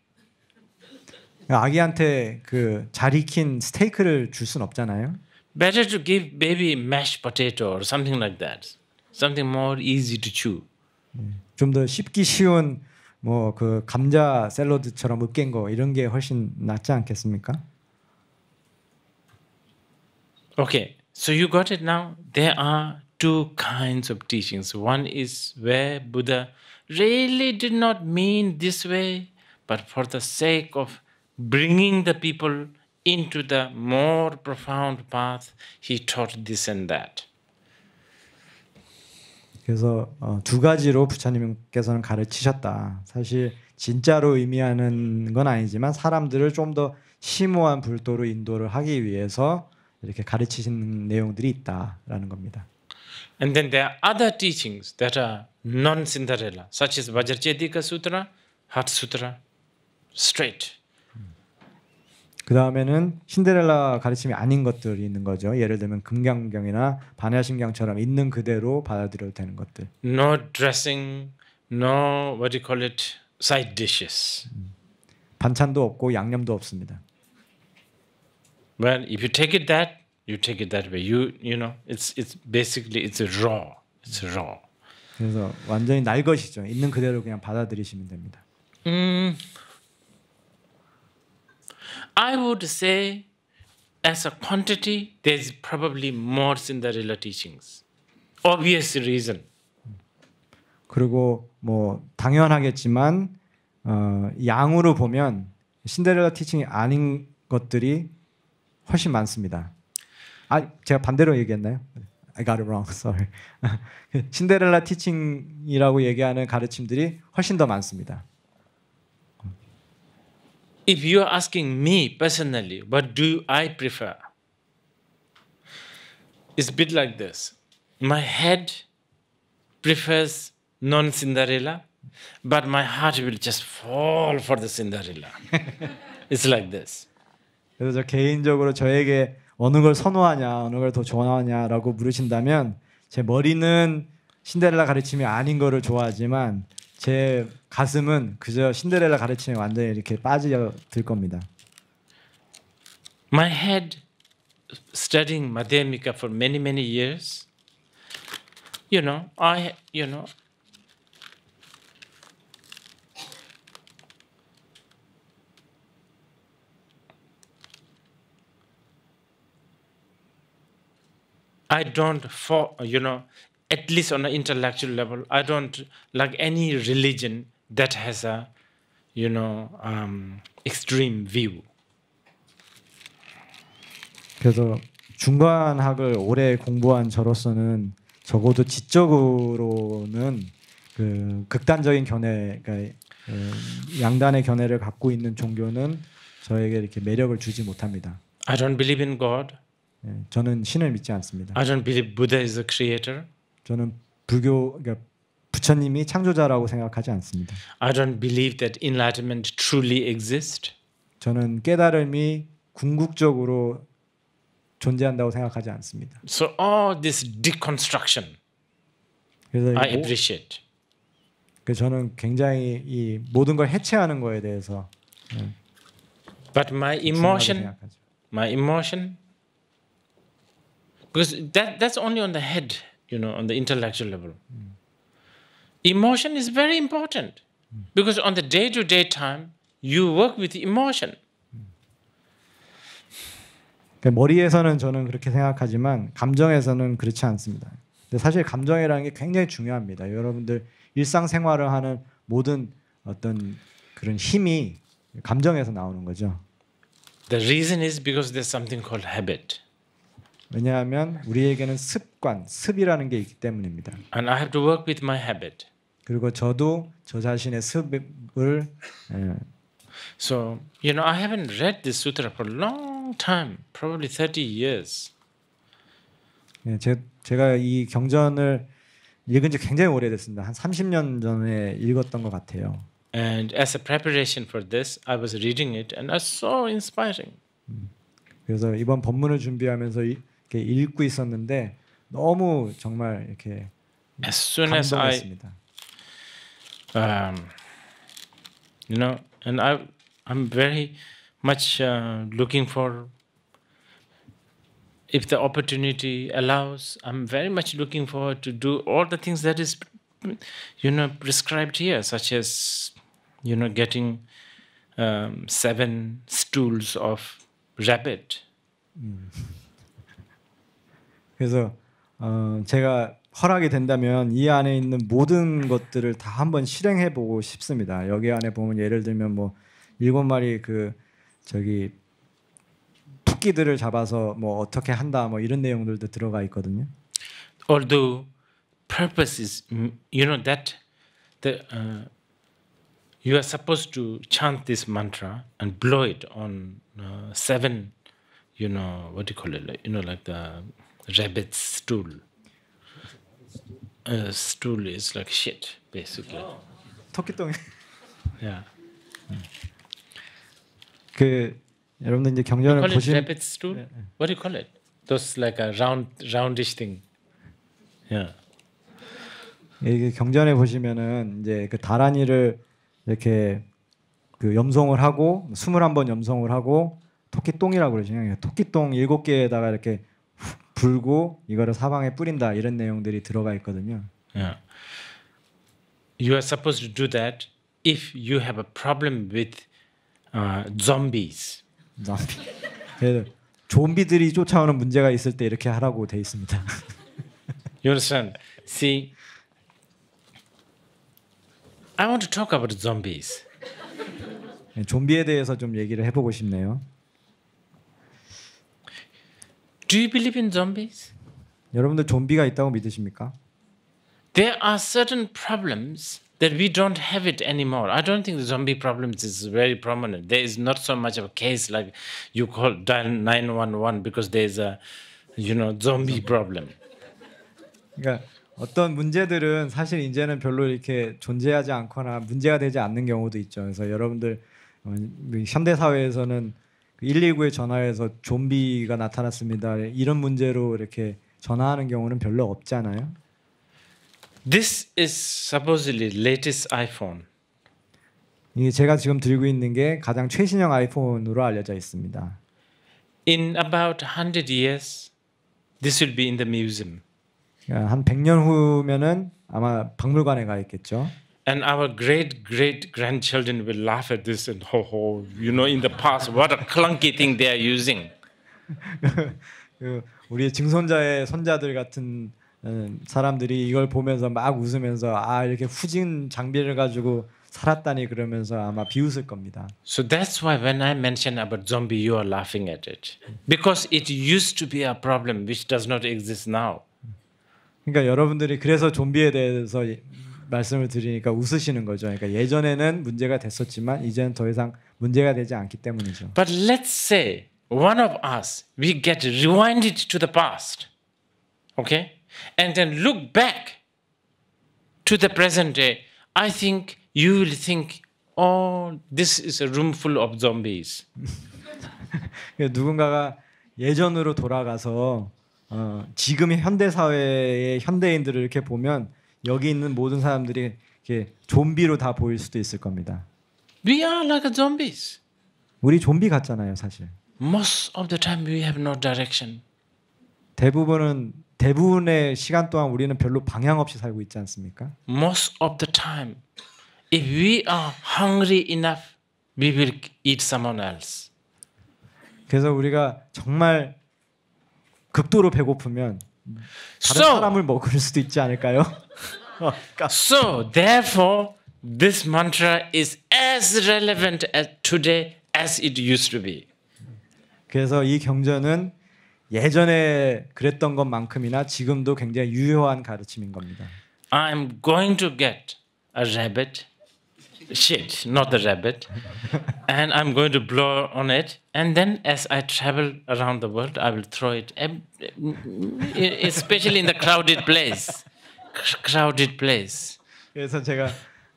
아기한테 그 잘 익힌 스테이크를 줄 순 없잖아요. Better to give baby mashed potato or something like that. Something more easy to chew. 좀 더 씹기 쉬운 뭐 그 감자 샐러드처럼 으깬 거 이런 게 훨씬 낫지 않겠습니까? Okay, so you got it now. There are two kinds of teachings. One is where Buddha really did not mean this way, but for the sake of bringing the people into the more profound path, he taught this and that. 그래서 두 가지로 부처님께서는 가르치셨다. 사실 진짜로 의미하는 건 아니지만 사람들을 좀 더 심오한 불도로 인도를 하기 위해서 이렇게 가르치신 내용들이 있다라는 겁니다. And then there are other teachings that are non-Cinderella, such as Vajracchedika Sutra, Heart Sutra, straight. 그 다음에는 신데렐라 가르침이 아닌 것들이 있는 거죠. 예를 들면 금강경이나 반야심경처럼 있는 그대로 받아들여도 되는 것들. No dressing, no what do you call it, side dishes. 반찬도 없고 양념도 없습니다. Well, if you take it that, you take it that way. You know, it's basically it's raw. It's raw. 그래서 완전히 날 것이죠. 있는 그대로 그냥 받아들이시면 됩니다. I would say, as a quantity, there's probably more Cinderella teachings. Obvious reason. 그리고 뭐 당연하겠지만 양으로 보면 신데렐라 티칭이 아닌 것들이 훨씬 많습니다. 제가 반대로 얘기했나요? I got it wrong. Sorry. 신데렐라 티칭이라고 얘기하는 가르침들이 훨씬 더 많습니다. If you are asking me personally, what do I prefer? It's a bit like this. My head prefers non-Cinderella, but my heart will just fall for the Cinderella. It's like this. 그래서 저 개인적으로 저에게 어느 걸 선호하냐, 어느 걸 더 좋아하냐라고 물으신다면 제 머리는 신데렐라 가르침이 아닌 거를 좋아하지만 제 가슴은 그저 신데렐라 가르침에 완전히 이렇게 빠져들 겁니다. My head, studying Madhyamika for many years, I don't, at least on an intellectual level, I don't like any religion that has a, extreme view. 그래서 중간학을 오래 공부한 저로서는 적어도 지적으로는 그 극단적인 견해, 그러니까 양단의 견해를 갖고 있는 종교는 저에게 이렇게 매력을 주지 못합니다. I don't believe in God. 저는 신을 믿지 않습니다. I don't believe Buddha is the creator. 저는 그러니까 부처님이 창조자라고 생각하지 않습니다. I don't believe that enlightenment truly exists. 저는 깨달음이 궁극적으로 존재한다고 생각하지 않습니다. So all this deconstruction, 그래서 I appreciate. 저는 굉장히 이 모든 걸 해체하는 거에 대해서 But my emotion, because that's only on the head, on the intellectual level. Emotion is very important because on the day-to-day time, you work with emotion. 그러니까 머리에서는 저는 그렇게 생각하지만 감정에서는 그렇지 않습니다. 근데 사실 감정이라는 게 굉장히 중요합니다. 여러분들 일상생활을 하는 모든 어떤 그런 힘이 감정에서 나오는 거죠. The reason is because there's something called habit. 왜냐하면 우리에게는 습이라는 게 있기 때문입니다. And I have to work with my habit. 그리고 저도 저 자신의 습을 So, I haven't read this sutra for a long time, probably 30 years. 제가 이 경전을 읽은 지 굉장히 오래됐습니다. 한 30년 전에 읽었던 것 같아요. And as a preparation for this, I was reading it, and it's so inspiring. 그래서 이번 본문을 준비하면서 이렇게 읽고 있었는데 너무 정말 이렇게 As soon as 감동했습니다. you know, and I'm very much looking for, if the opportunity allows, I'm very much looking forward to do all the things that is, you know, prescribed here, such as, you know, getting 7 stools of rabbit. 그래서 제가 허락이 된다면 이 안에 있는 모든 것들을 다 한번 실행해 보고 싶습니다. 여기 안에 보면 예를 들면 뭐 7마리 그 저기 토끼들을 잡아서 뭐 어떻게 한다 뭐 이런 내용들도 들어가 있거든요. Although purpose is, you know, that the you are supposed to chant this mantra and blow it on 7, you know, what do you call it? Like, you know, like the rabbit's stool. Stool is like shit, basically. 토끼똥. Yeah. 그 여러분들 이제 You 경전을 call it 보시면 rabbit stool? What do you call it? Those like a roundish thing. Yeah. 이게 경전에 보시면은 이제 그 다란이를 이렇게 그 염송을 하고 21번 염송을 하고 토끼똥이라고 그러죠. 토끼똥 7개에다가 이렇게 불고 이거를 사방에 뿌린다 이런 내용들이 들어가 있거든요. Yeah. You are supposed to do that if you have a problem with zombies. 그래서 좀비들이 쫓아오는 문제가 있을 때 이렇게 하라고 돼 있습니다. You understand? See, I want to talk about zombies. 좀비에 대해서 좀 얘기를 해보고 싶네요. Do you believe in zombies? 여러분들 좀비가 있다고 믿으십니까? There are certain problems that we don't have it anymore. I don't think the zombie problems is very prominent. There is not so much of a case like you call dial 911 because there is a, you know, zombie problem. 그러니까 어떤 문제들은 사실 이제는 별로 이렇게 존재하지 않거나 문제가 되지 않는 경우도 있죠. 그래서 여러분들 현대 사회에서는 119에 전화해서 좀비가 나타났습니다. 이런 문제로 이렇게 전화하는 경우는 별로 없잖아요. This is supposedly latest iPhone. 이게 제가 지금 들고 있는 게 가장 최신형 아이폰으로 알려져 있습니다. In about 100 years, this will be in the museum. 한 100년 후면은 아마 박물관에 가 있겠죠. And our great grandchildren will laugh at this and ho, you know, in the past, what a clunky thing they are using. 우리의 증손자의 손자들 같은 사람들이 이걸 보면서 막 웃으면서 아 이렇게 후진 장비를 가지고 살았다니 그러면서 아마 비웃을 겁니다. So that's why when I mention about zombie, you are laughing at it. Because it used to be a problem which does not exist now. 그러니까 여러분들이 그래서 좀비에 대해서 말씀을 드리니까 웃으시는 거죠. 그러니까 예전에는 문제가 됐었지만 이제는 더 이상 문제가 되지 않기 때문이죠. But let's say one of us, we get rewinded to the past, okay? And then look back to the present day. I think you will think, oh, this is a room full of zombies. 누군가가 예전으로 돌아가서 지금의 현대 사회의 현대인들을 이렇게 보면 여기 있는 모든 사람들이 이렇게 좀비로 다 보일 수도 있을 겁니다. We are like zombies. 우리 좀비 같잖아요, 사실. Most of the time we have no direction. 대부분의 시간 동안 우리는 별로 방향 없이 살고 있지 않습니까? Most of the time, if we are hungry enough, we will eat someone else. 그래서 우리가 정말 극도로 배고프면 다른 사람을 먹을 수도 있지 않을까요? So therefore, this mantra is as relevant as today as it used to be. 그래서 이 경전은 예전에 그랬던 것만큼이나 지금도 굉장히 유효한 가르침인 겁니다. I'm going to get a rabbit, shit, not the rabbit, and I'm going to blow on it, and then as I travel around the world, I will throw it, especially in the crowded place. 그래서 제가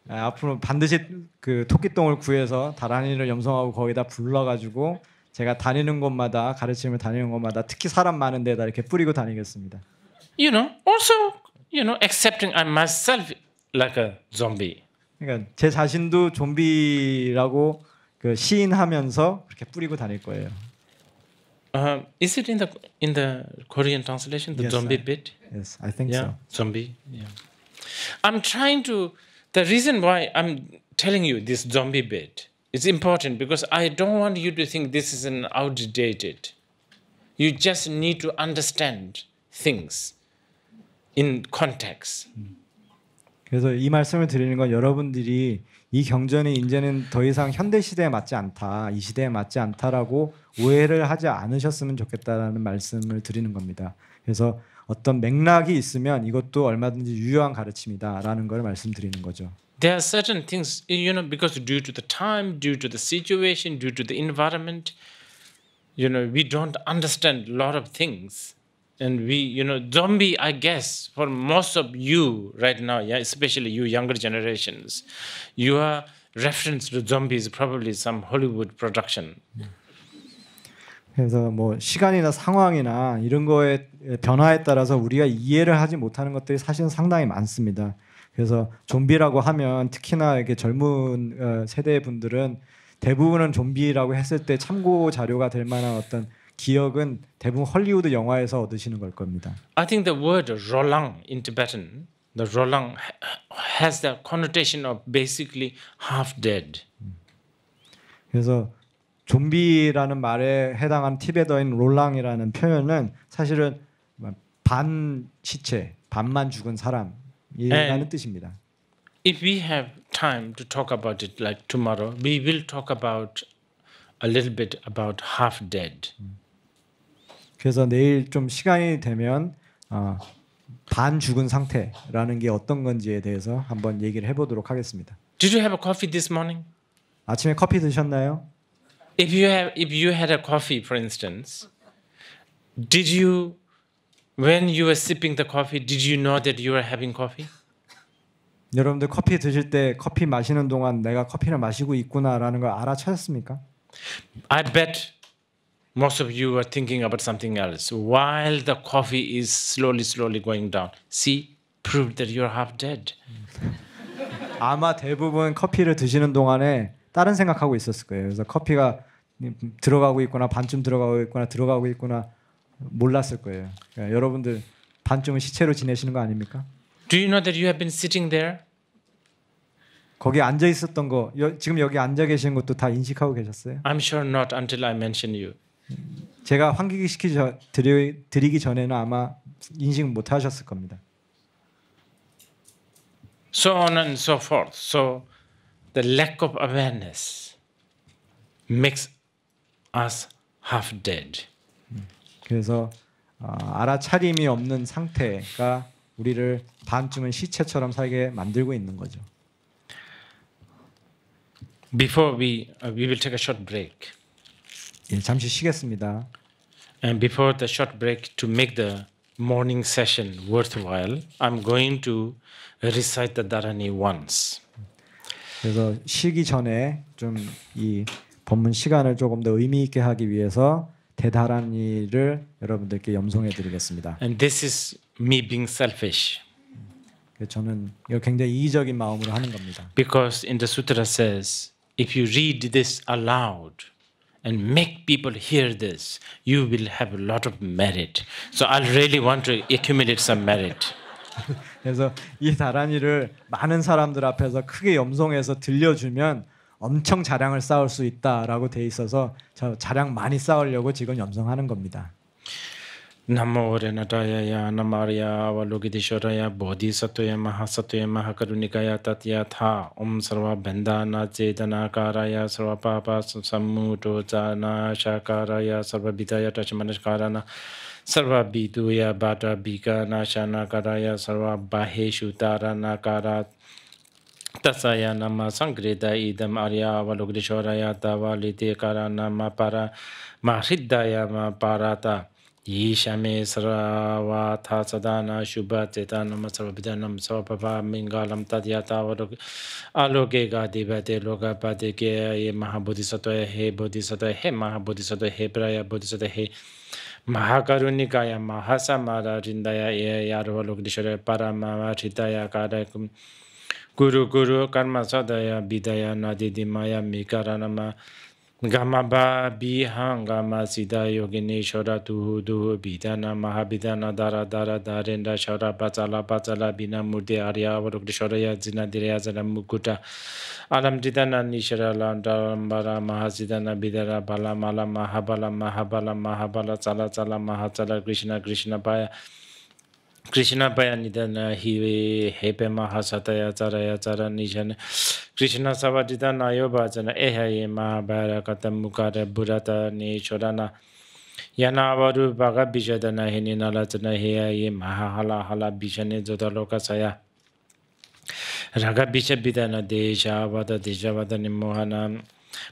앞으로 반드시 그 토끼똥을 구해서 다란이를 염송하고 거기다 불러가지고 제가 다니는 곳마다 가르침을 다니는 곳마다 특히 사람 많은 데다 이렇게 뿌리고 다니겠습니다. Also, accepting I myself like a zombie. 그러니까 제 자신도 좀비라고 그 시인하면서 그렇게 뿌리고 다닐 거예요. Is it in the Korean translation, the Yes, zombie bit? Yes, I think Yeah, so. zombie. Yeah. I'm trying to. The reason why I'm telling you this zombie bit is important because I don't want you to think this is an outdated. You just need to understand things in context. 그래서 이 말씀을 드리는 건 여러분들이 이 경전이 이제는 더 이상 현대 시대에 맞지 않다, 이 시대에 맞지 않다라고 오해를 하지 않으셨으면 좋겠다라는 말씀을 드리는 겁니다. 그래서 어떤 맥락이 있으면 이것도 얼마든지 유효한 가르침이다라는 걸 말씀드리는 거죠. There are certain things, because due to the time, due to the situation, due to the environment, we don't understand a lot of things. And we, zombie, I guess, for most of you right now, yeah, especially you younger generations, your reference to zombie is probably some Hollywood production. 그래서 뭐 시간이나 상황이나 이런 거의 변화에 따라서 우리가 이해를 하지 못하는 것들이 사실은 상당히 많습니다. 그래서 좀비라고 하면 특히나 이렇게 젊은 세대 분들은 대부분은 좀비라고 했을 때 참고 자료가 될 만한 어떤 기억은 대부분 헐리우드 영화에서 얻으시는 걸 겁니다. I think the word rolang in Tibetan, the rolang has the connotation of basically half dead. 그래서 좀비라는 말에 해당한 티베터인 롤랑이라는 표현은 사실은 반 시체, 반만 죽은 사람이라는 뜻입니다. If we have time to talk about it like tomorrow, we will talk about a little bit about half dead. 그래서 내일 좀 시간이 되면 반 죽은 상태라는 게 어떤 건지에 대해서 한번 얘기를 해보도록 하겠습니다. Did you have a coffee this morning? 아침에 커피 드셨나요? If you had a coffee, for instance, when you were sipping the coffee, did you know that you were having coffee? 여러분들 커피 드실 때 커피 마시는 동안 내가 커피를 마시고 있구나라는 걸 알아차렸습니까? I bet most of you are thinking about something else while the coffee is slowly going down. See, proved that you're half dead. 아마 대부분 커피를 드시는 동안에 다른 생각하고 있었을 거예요. 그래서 커피가 들어가고 있거나 반쯤 들어가고 있거나 몰랐을 거예요. 그러니까 여러분들 반쯤은 시체로 지내시는 거 아닙니까? Do you know that you have been sitting there? 거기 앉아 있었던 거, 지금 여기 앉아 계신 것도 다 인식하고 계셨어요? I'm sure not until I mention you. 제가 환기기 드리기 전에는 아마 인식 못 하셨을 겁니다. So on and so forth. So the lack of awareness makes us half dead. 그래서 알아차림이 없는 상태가 우리를 반쯤은 시체처럼 살게 만들고 있는 거죠. Before we will take a short break. 예, 잠시 쉬겠습니다. And before the short break, to make the morning session worthwhile, I'm going to recite the Dharani once. 그래서 쉬기 전에 좀 이 법문 시간을 조금 더 의미 있게 하기 위해서 대다란이를 여러분들께 염송해 드리겠습니다. And this is me being selfish. 저는 이거 굉장히 이기적인 마음으로 하는 겁니다. Because in the sutra says, if you read this aloud and make people hear this, you will have a lot of merit. So I really want to accumulate some merit. 그래서 이 다란이를 많은 사람들 앞에서 크게 염송해서 들려주면 엄청 자량을 쌓을 수 있다라고 돼 있어서 저 자량 많이 쌓으려고 지금 염송하는 겁니다. Namo Renataya Namarya Avalokiteshwaraya Bodhisattva Mahasattva Mahakarunikaya Tatyatha Om Sarva Bandhana Chetanakaraya Sarva Papa Sammuto Jana Shakaraya Sarva Bidaya Tachmanaskarana Sarva Biduya Bata Bika Nashanakaraya Sarva Baheshu Taranakara Tasaya Nama Sangreda Idam Arya Avalokiteshwaraya Tavalite Karana Mapara Mahriddaya Maparata Yishame Sarawa Tasadana Shubha Tetanam Sarvabidanam Savapapa Mingalam Tadyata Aloke Gadivate Loka Patike Ye Mahabodhisattva He Bodhisattva He Mahabodhisattva He Praya Bodhisattva He Mahakarunikaya Mahasamara Rindaya Yarvalokdishara Paramahitaya Karakum Guru Guru Karma Sadaya Bidaya Nadidimaya Mikaranama Gamaba Bihangama Sida Yogini Shora Tuhu Duhu Bidana Mahabidana Dara Dara Darenda Shora Batala Batala Bina Murti Arya Varukdishoraya Zina Diryazana Mukuta Alam Didana Nishara Landambara Mahazidana Bidara Bala Mala Mahabala Mahabala Mahabala Tsala Tsala Mahatsala Krishna Krishna Paya Krishna Paya Nidana Hive Hepe Mahasataya Tsaraya Tsara Nishan Krishna Savadita Nayobhajana Ehaye Mahabharakata Mukara Burata Nishorana Yanavaru Bhaga Bishadana Heninalachana Heaye Mahala Hala Bishane Zotaloka Saya Raga Bisha Bidana Desha Vada Desha Vada Nimohana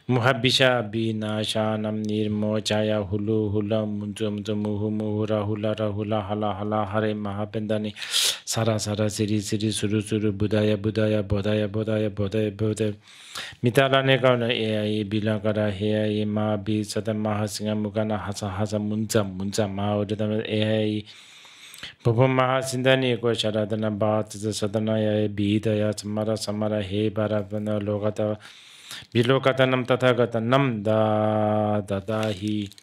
Muhabisha Bina Shanam Nirmo Chaya Hulu Hula Muntum Muhu Muhura Hula Rahula Hala Hala Hare Mahapendani Sara Sara Siri Siri Suru Suru Budaya Budaya Bodaya Bodaya Bodaya Bodaya Mitala Negana Ea Bilakara Hea Ma Bi Sata Mahasinga Mugana Hasa Hasa Munza Munza Maudam Ea Popo Mahasindani Ko Sharadana Bat Sadanaya Bidaya Samara Samara He Baravana Logata Bilokatanam Tathagatanam Da Dadahi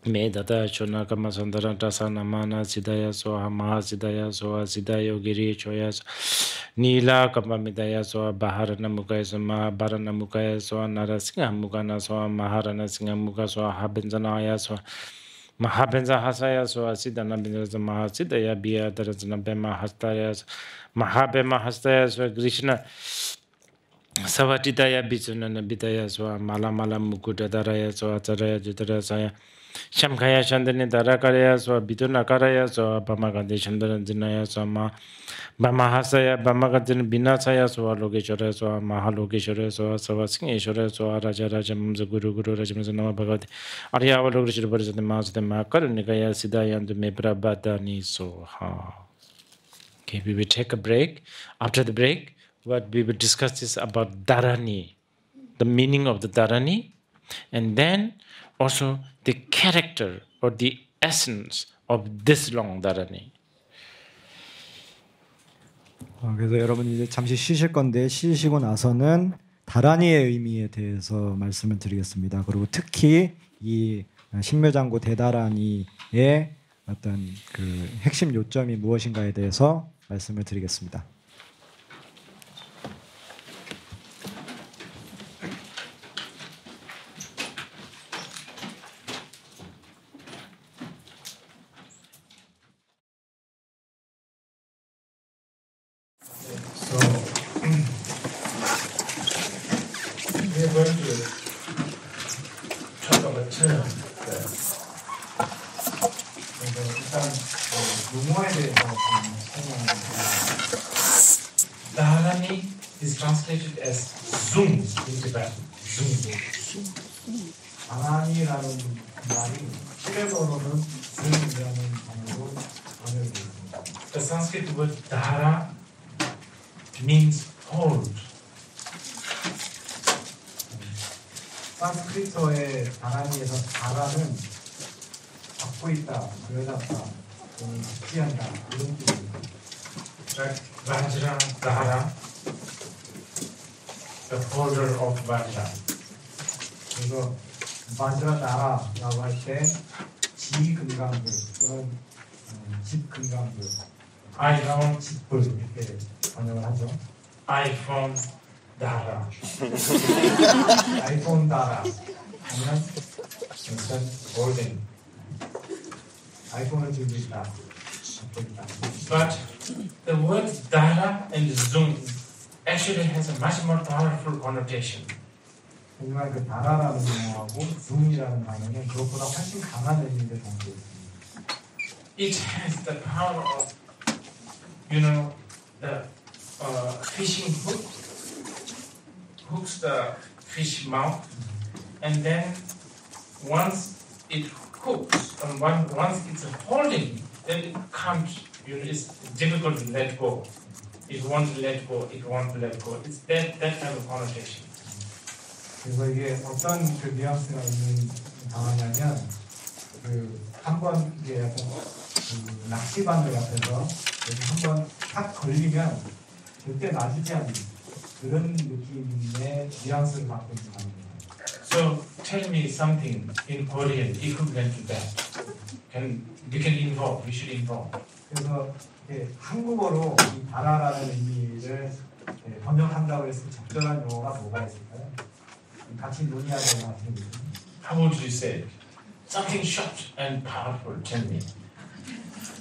Me Dada Chonakama Sandara Tasana Mana Sidaya Soha Mahasidaya Soha Sidayo Giri Choyas Nila Kapamidaya Soha Baharana Mukaya Sama Barana Mukaya Soha Narasinga Mukana Soha Maharana Singa Muka Soha Habenzanaya Soha Mahabenza Hasaya Soha Sidana Bindraza Mahasidaya Bia Darazana Bema Hastaya Mahabema Hastaya Soha Krishna Savatidaya Bisunana Bidaya Swa Mala Mala Mukuta Daraya Swa Taraya Jitara Saya Shamkaya Shandani Darakaraya Swa Biduna Karaya Swa Bamagandi Shandaran Zinaya Swa Bamahasaya Bamagadin Binasaya Swa Lokeshwara Swa Mahalokeshwara Swa Savasingeshwara Swa Raja Raja Mamsa Guru Guru Rajamazana Bhagavati Arya Valokeshwara Parisati Mahasatama Karunikaya Sidayandu Me Prabhadani Soha. Okay, we will take a break. After the break, what we will discuss is about Dharani, the meaning of the Dharani, and then also the character or the essence of this long Dharani. 그래서 여러분 이제 잠시 쉬실 건데 쉬시고 나서는 다라니의 의미에 대해서 말씀을 드리겠습니다. 그리고 특히 이 신묘장구 대다라니의 어떤 그 핵심 요점이 무엇인가에 대해서 말씀을 드리겠습니다. We're going to talk about term. 일단 용어에 대해서 설명하겠습니다. Dharani is translated as zoom in Tibetan. Zoom. 다라니라는 말이 티베트어로는 zoom이라는 단어로 번역되어 있습니다. The Sanskrit word dhara means hold. 산스크리트어의 다라니에서 다라는 잡고 있다, 부여잡다, 또는 지키한다 이런 뜻입니다. Vajra Dhara, the holder of Vajra. 그래서 바지라 다라라고 할 때 지금강불 또는 집금강불, iPhone, 집불 이렇게 번역을 하죠. iPhone Dhara. 아이폰 다라 하면 Instead holding. 아이폰을 들고 있다, 잡고 있다. But the word Dhara and zoom actually has a much more powerful connotation. 하지만 그 다라라는 용어하고 줌이라는 단어는 그것보다 훨씬 강한 의미를 담고 있습니다. It has the power of, the fishing hook, hooks the fish mouth, and then once it hooks, and once it's holding, then it can't, it's difficult to let go. It won't let go, it won't let go. It's that kind of connotation. 그래서 이게 어떤 그 뉘앙스가 있는 상황이냐면 한번 이게 약간 그 낚시바늘 같아서 한번 탁 걸리면 절대 놔주지 않는 그런 느낌의 뉘앙스를 갖고 있는 상황입니다. So tell me something in Korean equivalent to that. We can involve. We should involve. 그래서 한국어로 이 바라라는 의미를 번역한다고 했을 때 적절한 용어가 뭐가 있을까요? 같이 논의하자고 하시는 분은 How would you say it? Something short and powerful. Tell me.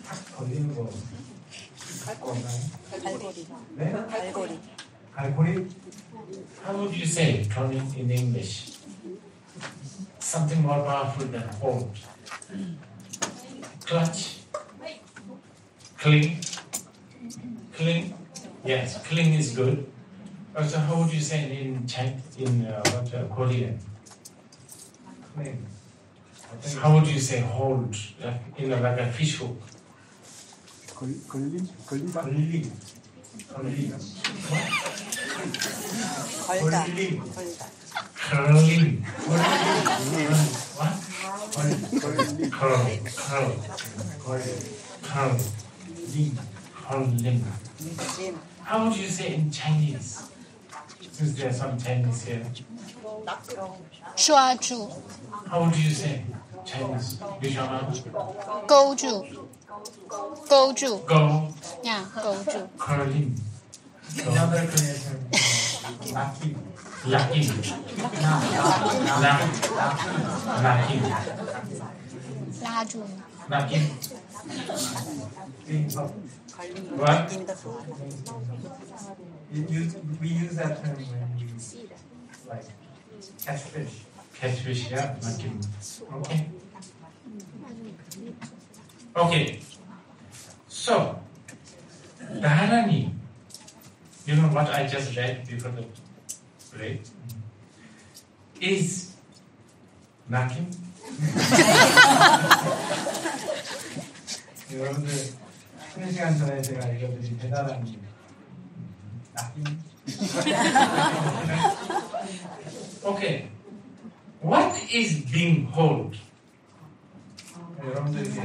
탁 걸리는 거 갈고리나요? 갈고리. 네? 갈고리. 갈고리? How would you say it in English? Something more powerful than hold. Clutch. Cling. Cling. Yes, cling is good. So how would you say it in Korean? 네. How would you say hold? Like a fish hook. 걸리다? 걸다. 걸림. 걸다. Curling. What? Curling. 림. How would you say in Chinese? Since there are some Chinese here. 抓住 How would you say Chinese? Vishwana? 勾住勾住 Go. 呀勾住 Curling. Another creation. 낚시. Lacking. Lacking. 拉住 Lacking. being up. What? We use that term when we like catch fish. Catfish, yeah. Lacking. Okay. Okay. So, Dharani, you know what I just read before the break? Is knocking. 여러분들 쉬는 시간 전에 제가 읽어드린 대단한 낚시. Okay. What is being hold? 여러분들 이게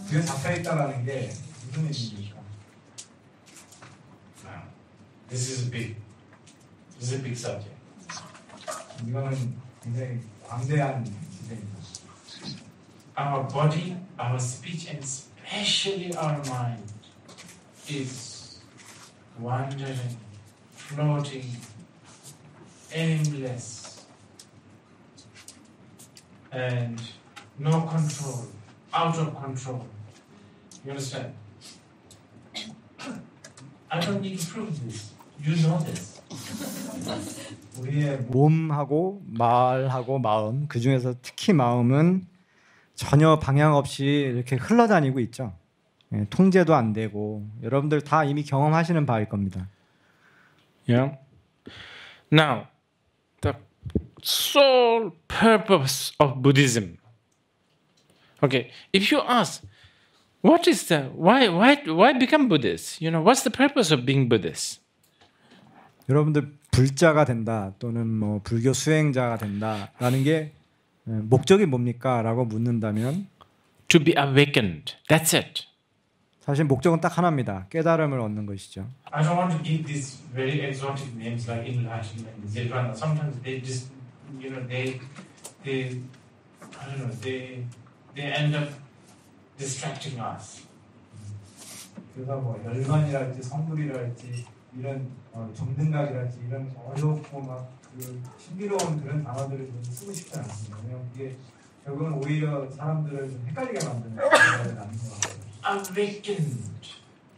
뒤에 잡혀 있다라는 게 무슨 의미입니까? Wow. This is a big subject. 이거는 굉장히 광대한 주제입니다. Our body, our speech, and especially our mind is wandering, floating, aimless, and no control, out of control. You understand? I don't need to prove this. You know this. 우리의 몸하고 말하고 마음, 그 중에서 특히 마음은 전혀 방향 없이 이렇게 흘러다니고 있죠. 통제도 안 되고 여러분들 다 이미 경험하시는 바일 겁니다. Yeah. Now, the sole purpose of Buddhism. Okay, if you ask, what is the why become Buddhist? You know, what's the purpose of being Buddhist? 여러분들 불자가 된다 또는 뭐 불교 수행자가 된다라는 게 목적이 뭡니까? 라고 묻는다면 To be awakened. That's it. 사실 목적은 딱 하나입니다. 깨달음을 얻는 것이죠. I don't want to give these very exotic names like enlightenment, nirvana. Sometimes they just, you know, they I don't know, they end up distracting us. 그래서 뭐 열반이랄지 성불이랄지 이런 정등각이랄지 이런 어렵고 막 그 신비로운 그런 단어들을 좀 쓰고 싶지 않습니다. 왜냐면 이게 결국은 오히려 사람들을 좀 헷갈리게 만드는 단어를 낳는 것 같아요. Awakened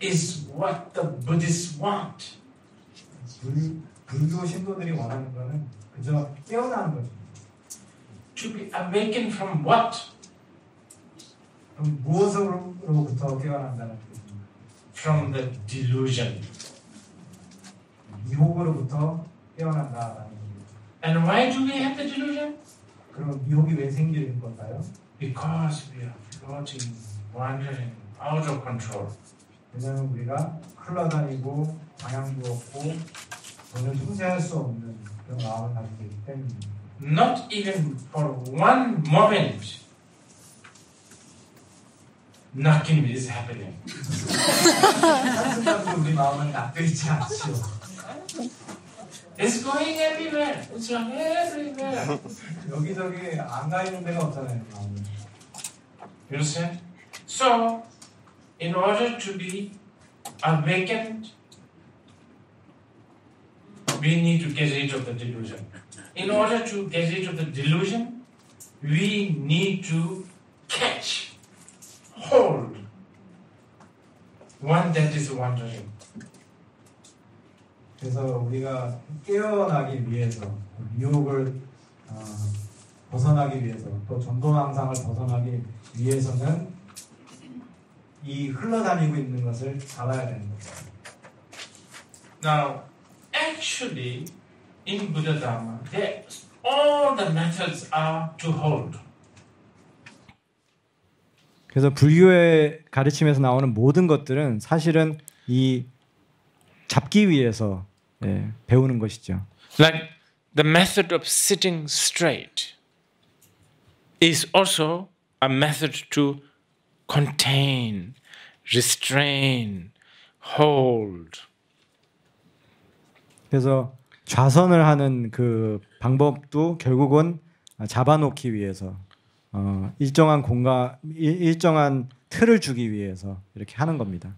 is what the Buddhists want. 불교 신도들이 원하는 거는 그저 깨어나는 거죠. To be awakened from what? 그럼 무엇으로부터 깨어난다는 뜻입니다. From the delusion. 미혹으로부터 깨어난다라는 겁니다. And why do we have the delusion? 그럼 미혹이 왜 생기는 걸까요? Because we are floating, wandering, out of control. 왜냐하면 우리가 흘러다니고 방향도 없고 전혀 통제할 수 없는 그런 마음을 가지고 있기 때문입니다. Not even for one moment, knocking is happening. 한순간도 우리 마음은 놔둬 있지 않지요. It's going everywhere. It's everywhere. 여기저기 안 가 있는 데가 없잖아요. 마음은. You understand? So, in order to be awakened, we need to get rid of the delusion. In order to get rid of the delusion, we need to catch, hold one that is wandering. 그래서 우리가 깨어나기 위해서 유혹을 벗어나기 위해서 또 전도망상을 벗어나기 위해서는 이 흘러다니고 있는 것을 잡아야 되는 거죠. Now, actually, in Buddha Dharma, all the methods are to hold. 그래서 불교의 가르침에서 나오는 모든 것들은 사실은 이 잡기 위해서 배우는 것이죠. Like the method of sitting straight is also a method to contain, restrain, hold. 그래서 좌선을 하는 그 방법도 결국은 잡아놓기 위해서 일정한 공간, 일정한 틀을 주기 위해서 이렇게 하는 겁니다.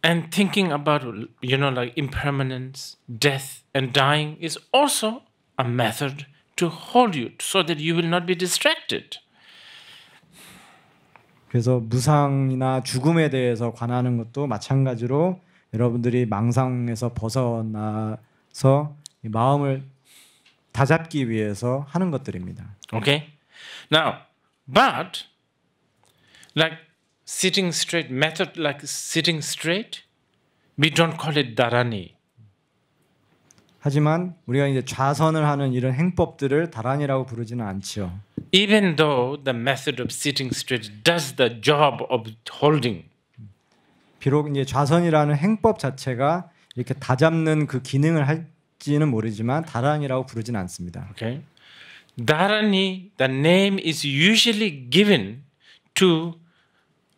And thinking about, like impermanence, death, and dying is also a method to hold you so that you will not be distracted. 그래서 무상이나 죽음에 대해서 관하는 것도 마찬가지로 여러분들이 망상에서 벗어나서 이 마음을 다잡기 위해서 하는 것들입니다. Okay? Now, but like sitting straight, method like sitting straight, we don't call it dharani. 하지만 우리가 이제 좌선을 하는 이런 행법들을 다란이라고 부르지는 않지요. Even though the method of sitting straight does the job of holding. 비록 이제 좌선이라는 행법 자체가 이렇게 다잡는 그 기능을 할지는 모르지만 다란이라고 부르지는 않습니다. Okay? Dharani, the name is usually given to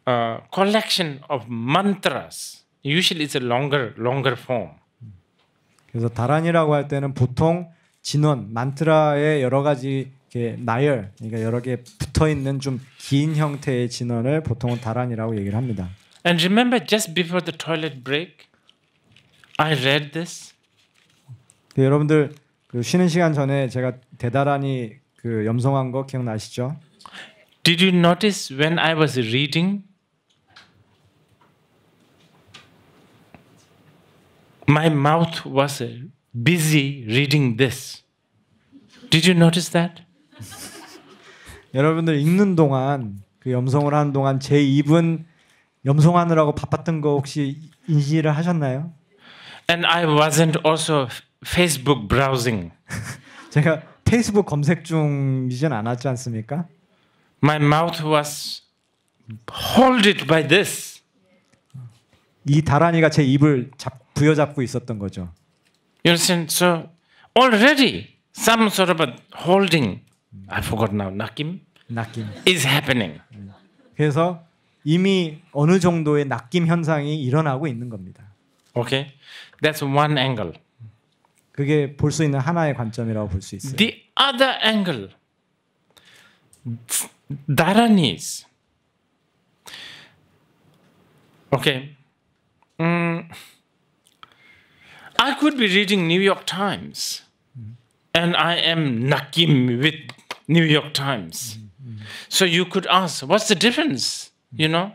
a collection of mantras. Usually it's a longer form. 그래서 다란이라고 할 때는 보통 진원, 만트라의 여러 가지 이렇게 나열, 그러니까 여러 개 붙어 있는 좀 긴 형태의 진원을 보통은 다란이라고 얘기를 합니다. And remember, just before the toilet break, I read this. 여러분들 그 쉬는 시간 전에 제가 대다란히 그 염송한 거 기억나시죠? Did you notice when I was reading? My mouth was busy reading this. Did you notice that? 여러분들 읽는 동안 그 염송을 하는 동안 제 입은 염송하느라고 바빴던 거 혹시 인지를 하셨나요? And I wasn't also Facebook browsing. 제가 페이스북 검색 중이진 않았지 않습니까? My mouth was hold it by this. 이 다란이가 제 입을 부여잡고 있었던 거죠. You understand? So already some sort of a holding, I forgot now, nakim, is happening. 그래서 이미 어느 정도의 낚임 현상이 일어나고 있는 겁니다. Okay, that's one angle. 그게 볼 수 있는 하나의 관점이라고 볼 수 있어요. The other angle, dharanis. Okay, I could be reading New York Times, and I am nakim with New York Times. So you could ask, what's the difference? You know?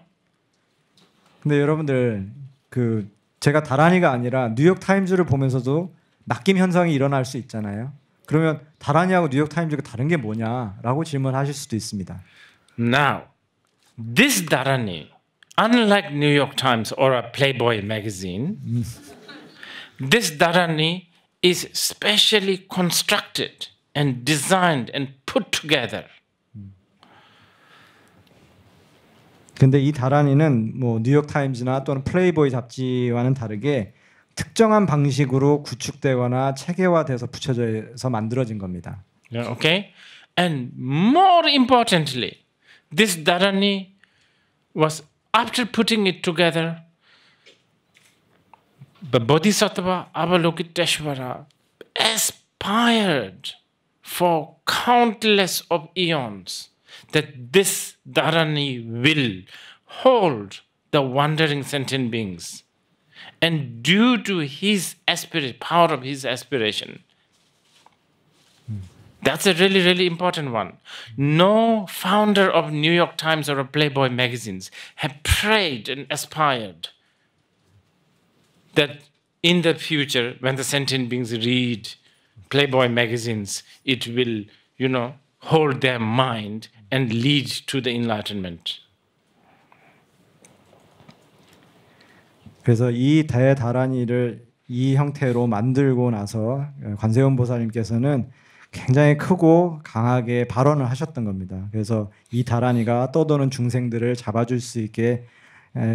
근데 여러분들 그 제가 다란이가 아니라 뉴욕 타임즈를 보면서도 낚임 현상이 일어날 수 있잖아요. 그러면 다란이하고 뉴욕 타임즈가 다른 게 뭐냐라고 질문하실 수도 있습니다. Now, this dharani, unlike New York Times or a Playboy magazine, this dharani is specially constructed and designed and put together 근데 이 다란이는 뭐 뉴욕 타임즈나 또는 플레이보이 잡지와는 다르게 특정한 방식으로 구축되거나 체계화돼서 붙여져서 만들어진 겁니다. Okay? And more importantly, this Dharani was, after putting it together, the Bodhisattva Avalokiteshvara aspired for countless of eons that this Dharani will hold the wandering sentient beings. And due to his power of his aspiration, that's a really, really important one. No founder of New York Times or of Playboy magazines have prayed and aspired that in the future, when the sentient beings read Playboy magazines, it will, hold their mind and lead to the enlightenment. 그래서 이 대다란이를 이 형태로 만들고 나서 관세음 보살님께서는 굉장히 크고 강하게 발언을 하셨던 겁니다. 그래서 이 다란이가 떠도는 중생들을 잡아줄 수 있게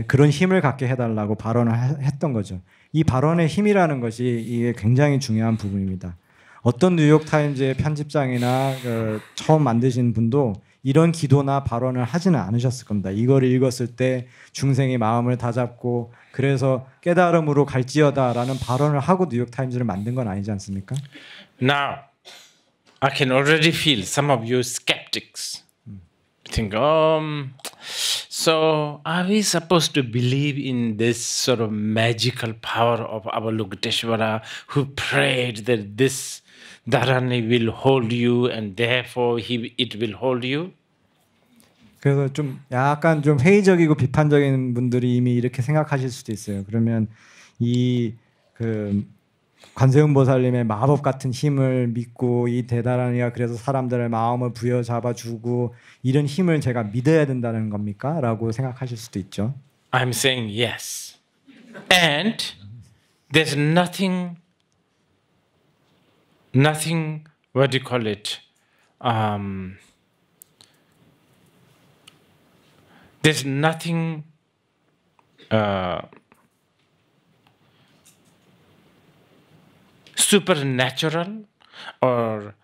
그런 힘을 갖게 해달라고 발언을 했던 거죠. 이 발언의 힘이라는 것이 이게 굉장히 중요한 부분입니다. 어떤 뉴욕 타임즈의 편집장이나 처음 만드신 분도 이런 기도나 발언을 하지는 않으셨을 겁니다. 이걸 읽었을 때 중생의 마음을 다잡고 그래서 깨달음으로 갈지어다라는 발언을 하고 뉴욕 타임즈를 만든 건 아니지 않습니까? Now, I can already feel some of you skeptics think, so are we supposed to believe in this sort of magical power of Avalokiteshvara who prayed that this Dharani will hold you and therefore it will hold you? 그래서 좀 약간 좀 회의적이고 비판적인 분들이 이미 이렇게 생각하실 수도 있어요. 그러면 이 관세음 보살님의 마법 같은 힘을 믿고 이 대다란이가 그래서 사람들의 마음을 부여잡아 주고 이런 힘을 제가 믿어야 된다는 겁니까? 라고 생각하실 수도 있죠. I'm saying yes. And there's nothing, what do you call it? There's nothing supernatural or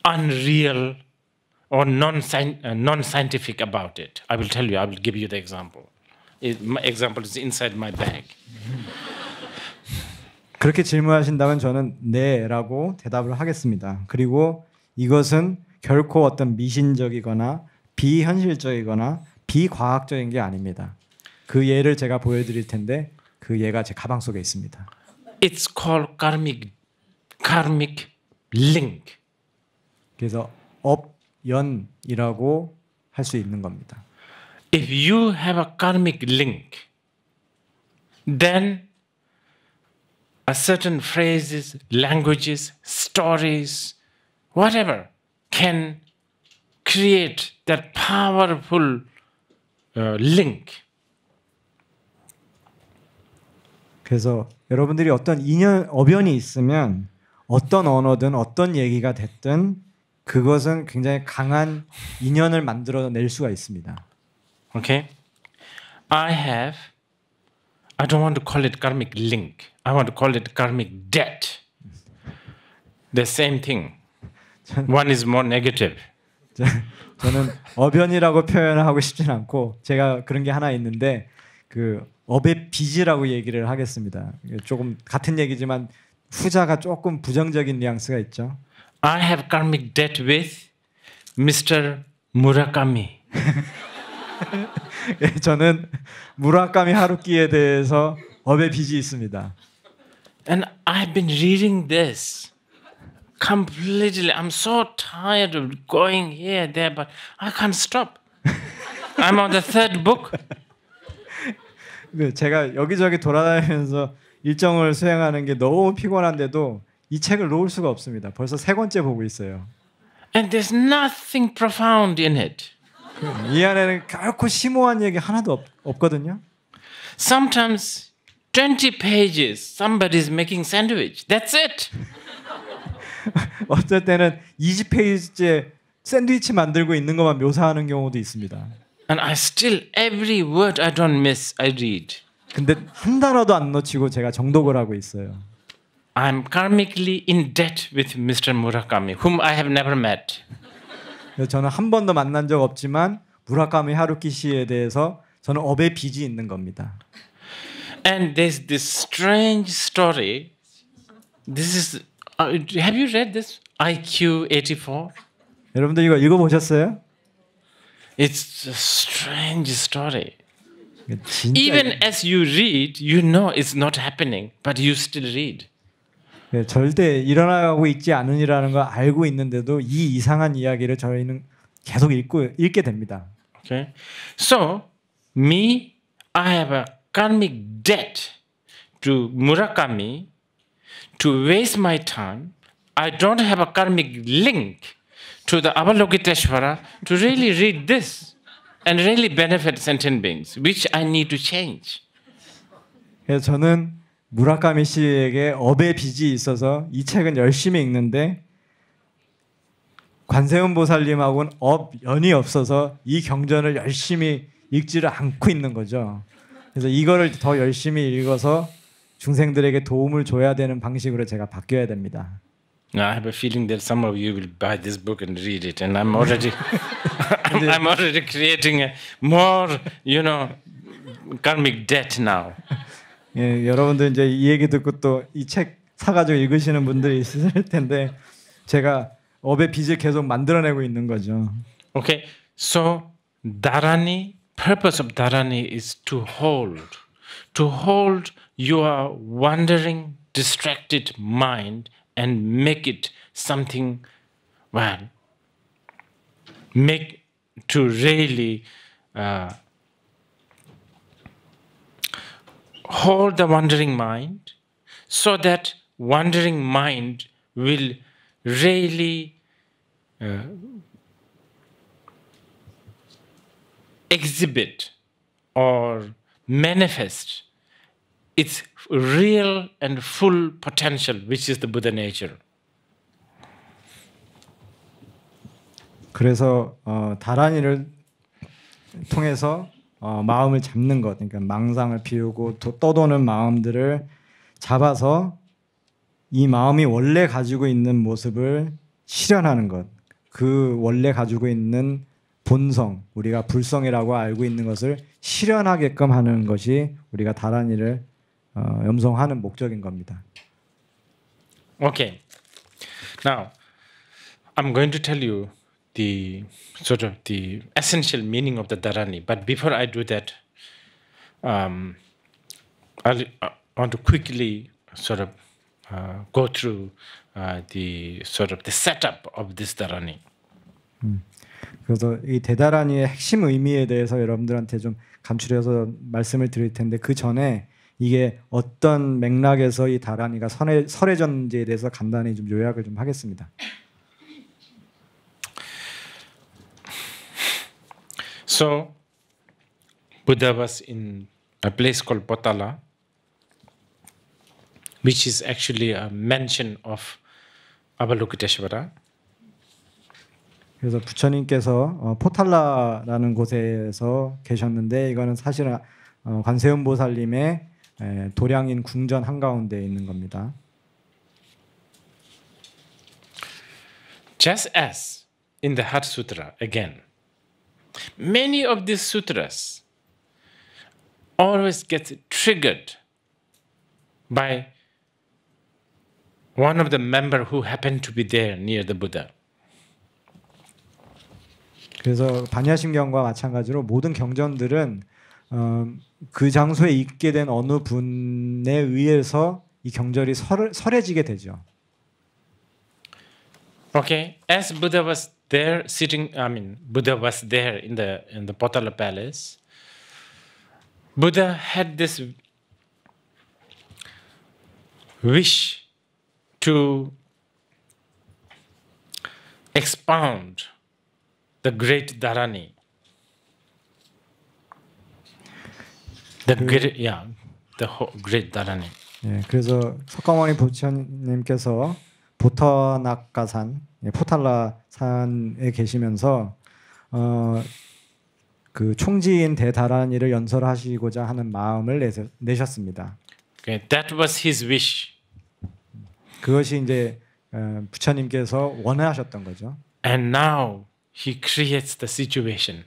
unreal or non-scientific about it. I will tell you, I will give you the example. My example is inside my bag. 그렇게 질문하신다면 저는 네라고 대답을 하겠습니다. 그리고 이것은 결코 어떤 미신적이거나 비현실적이거나 비과학적인 게 아닙니다. 그 예를 제가 보여드릴 텐데 그 예가 제 가방 속에 있습니다. It's called karmic link. 그래서 업연이라고 할 수 있는 겁니다. If you have a karmic link, then a certain phrases, languages, stories, whatever can create that powerful link. 그래서 여러분들이 어떤 어변이 있으면 어떤 언어든 어떤 얘기가 됐든 그것은 굉장히 강한 인연을 만들어낼 수가 있습니다. Okay? I don't want to call it karmic link. I want to call it karmic debt. The same thing. One is more negative. 저는 어변이라고 표현을 하고 싶진 않고 제가 그런 게 하나 있는데 그 업의 빚이라고 얘기를 하겠습니다. 조금 같은 얘기지만 후자가 조금 부정적인 뉘앙스가 있죠. I have karmic debt with Mr. Murakami. 저는 무라카미 하루키에 대해서 업의 빚이 있습니다. And I've been reading this completely. I'm so tired of going here, there, but I can't stop. I'm on the third book. 제가 여기저기 돌아다니면서 일정을 수행하는 게 너무 피곤한데도 이 책을 놓을 수가 없습니다. 벌써 세 권째 보고 있어요. And there's nothing profound in it. 이 안에는 결코 심오한 얘기 하나도 없거든요. Sometimes 20 pages, somebody's making sandwich. That's it. 어쩔 때는 20페이지째 샌드위치 만들고 있는 것만 묘사하는 경우도 있습니다. And I still, every word I don't miss, I read. 근데 한 단어도 안 놓치고 제가 정독을 하고 있어요. I'm karmically in debt with Mr. Murakami, whom I have never met. 그래서 저는 한 번도 만난 적 없지만 무라카미 하루키 씨에 대해서 저는 업의 빚이 있는 겁니다. And there's this strange story. This is, have you read this? IQ 84? 여러분들 이거 읽어보셨어요? It's a strange story. 진짜 Even as you read, you know it's not happening, but you still read. 절대 일어나고 있지 않으니라는 걸 알고 있는데도 이 이상한 이야기를 저희는 계속 읽게 됩니다. Okay, so me, I have a karmic debt to Murakami to waste my time. I don't have a karmic link to the Avalokiteshvara to really read this and really benefit sentient beings, which I need to change. 그래서 저는 무라카미 씨에게 업의 빚이 있어서 이 책은 열심히 읽는데 관세음 보살님하고는 연이 없어서 이 경전을 열심히 읽지를 않고 있는 거죠. 그래서 이거를 더 열심히 읽어서 중생들에게 도움을 줘야 되는 방식으로 제가 바뀌어야 됩니다. Now, I have a feeling that some of you will buy this book and read it, and I'm already, I'm already creating a more, karmic debt now. 예, 여러분들 이제 이 얘기 듣고 또 이 책 사가지고 읽으시는 분들이 있을 텐데 제가 업의 빚을 계속 만들어내고 있는 거죠. Okay, so Dharani, purpose of Dharani is to hold your wandering, distracted mind and make it something, well, make to really hold the wandering mind so that wandering mind will really exhibit or manifest its real and full potential, which is the Buddha nature. 그래서 다란이를 통해서 마음을 잡는 것, 그러니까 망상을 피우고 떠도는 마음들을 잡아서 이 마음이 원래 가지고 있는 모습을 실현하는 것, 그 원래 가지고 있는 본성, 우리가 불성이라고 알고 있는 것을 실현하게끔 하는 것이 우리가 다란이를 염송하는 목적인 겁니다. Okay. Now, I'm going to tell you the sort of the essential meaning of the Dharani. But before I do that, I want to quickly sort of go through the sort of the setup of this Dharani. 그래서 이 대다란이의 핵심 의미에 대해서 여러분들한테 좀 감추려서 말씀을 드릴 텐데 그 전에 이게 어떤 맥락에서 이 다란이가 설해졌는지에 대해서 간단히 좀 요약을 좀 하겠습니다. So, Buddha was in a place called Potala, which is actually a mention of Avalokiteshvara. 그래서 부처님께서 포탈라라는 곳에서 계셨는데 이거는 사실은 관세음보살님의 도량인 궁전 한가운데에 있는 겁니다. Just as in the Heart Sutra, again, many of these sutras always get triggered by one of the member who happened to be there near the Buddha. 그래서 반야심경과 마찬가지로 모든 경전들은 그 장소에 있게 된 어느 분에 의해서 이 경절이 설해지게 되죠. Okay, as Buddha was there Buddha was there in the Potala palace. Buddha had this wish to expound the great Dharani. The great Dharani. 예, 그래서 석가모니 부처님께서 보터나카산, 포탈라산에 계시면서 그 총지인 대다란이를 연설하시고자 하는 마음을 내셨습니다. Okay, that was his wish. 그것이 이제 부처님께서 원하셨던 거죠. And now he creates the situation.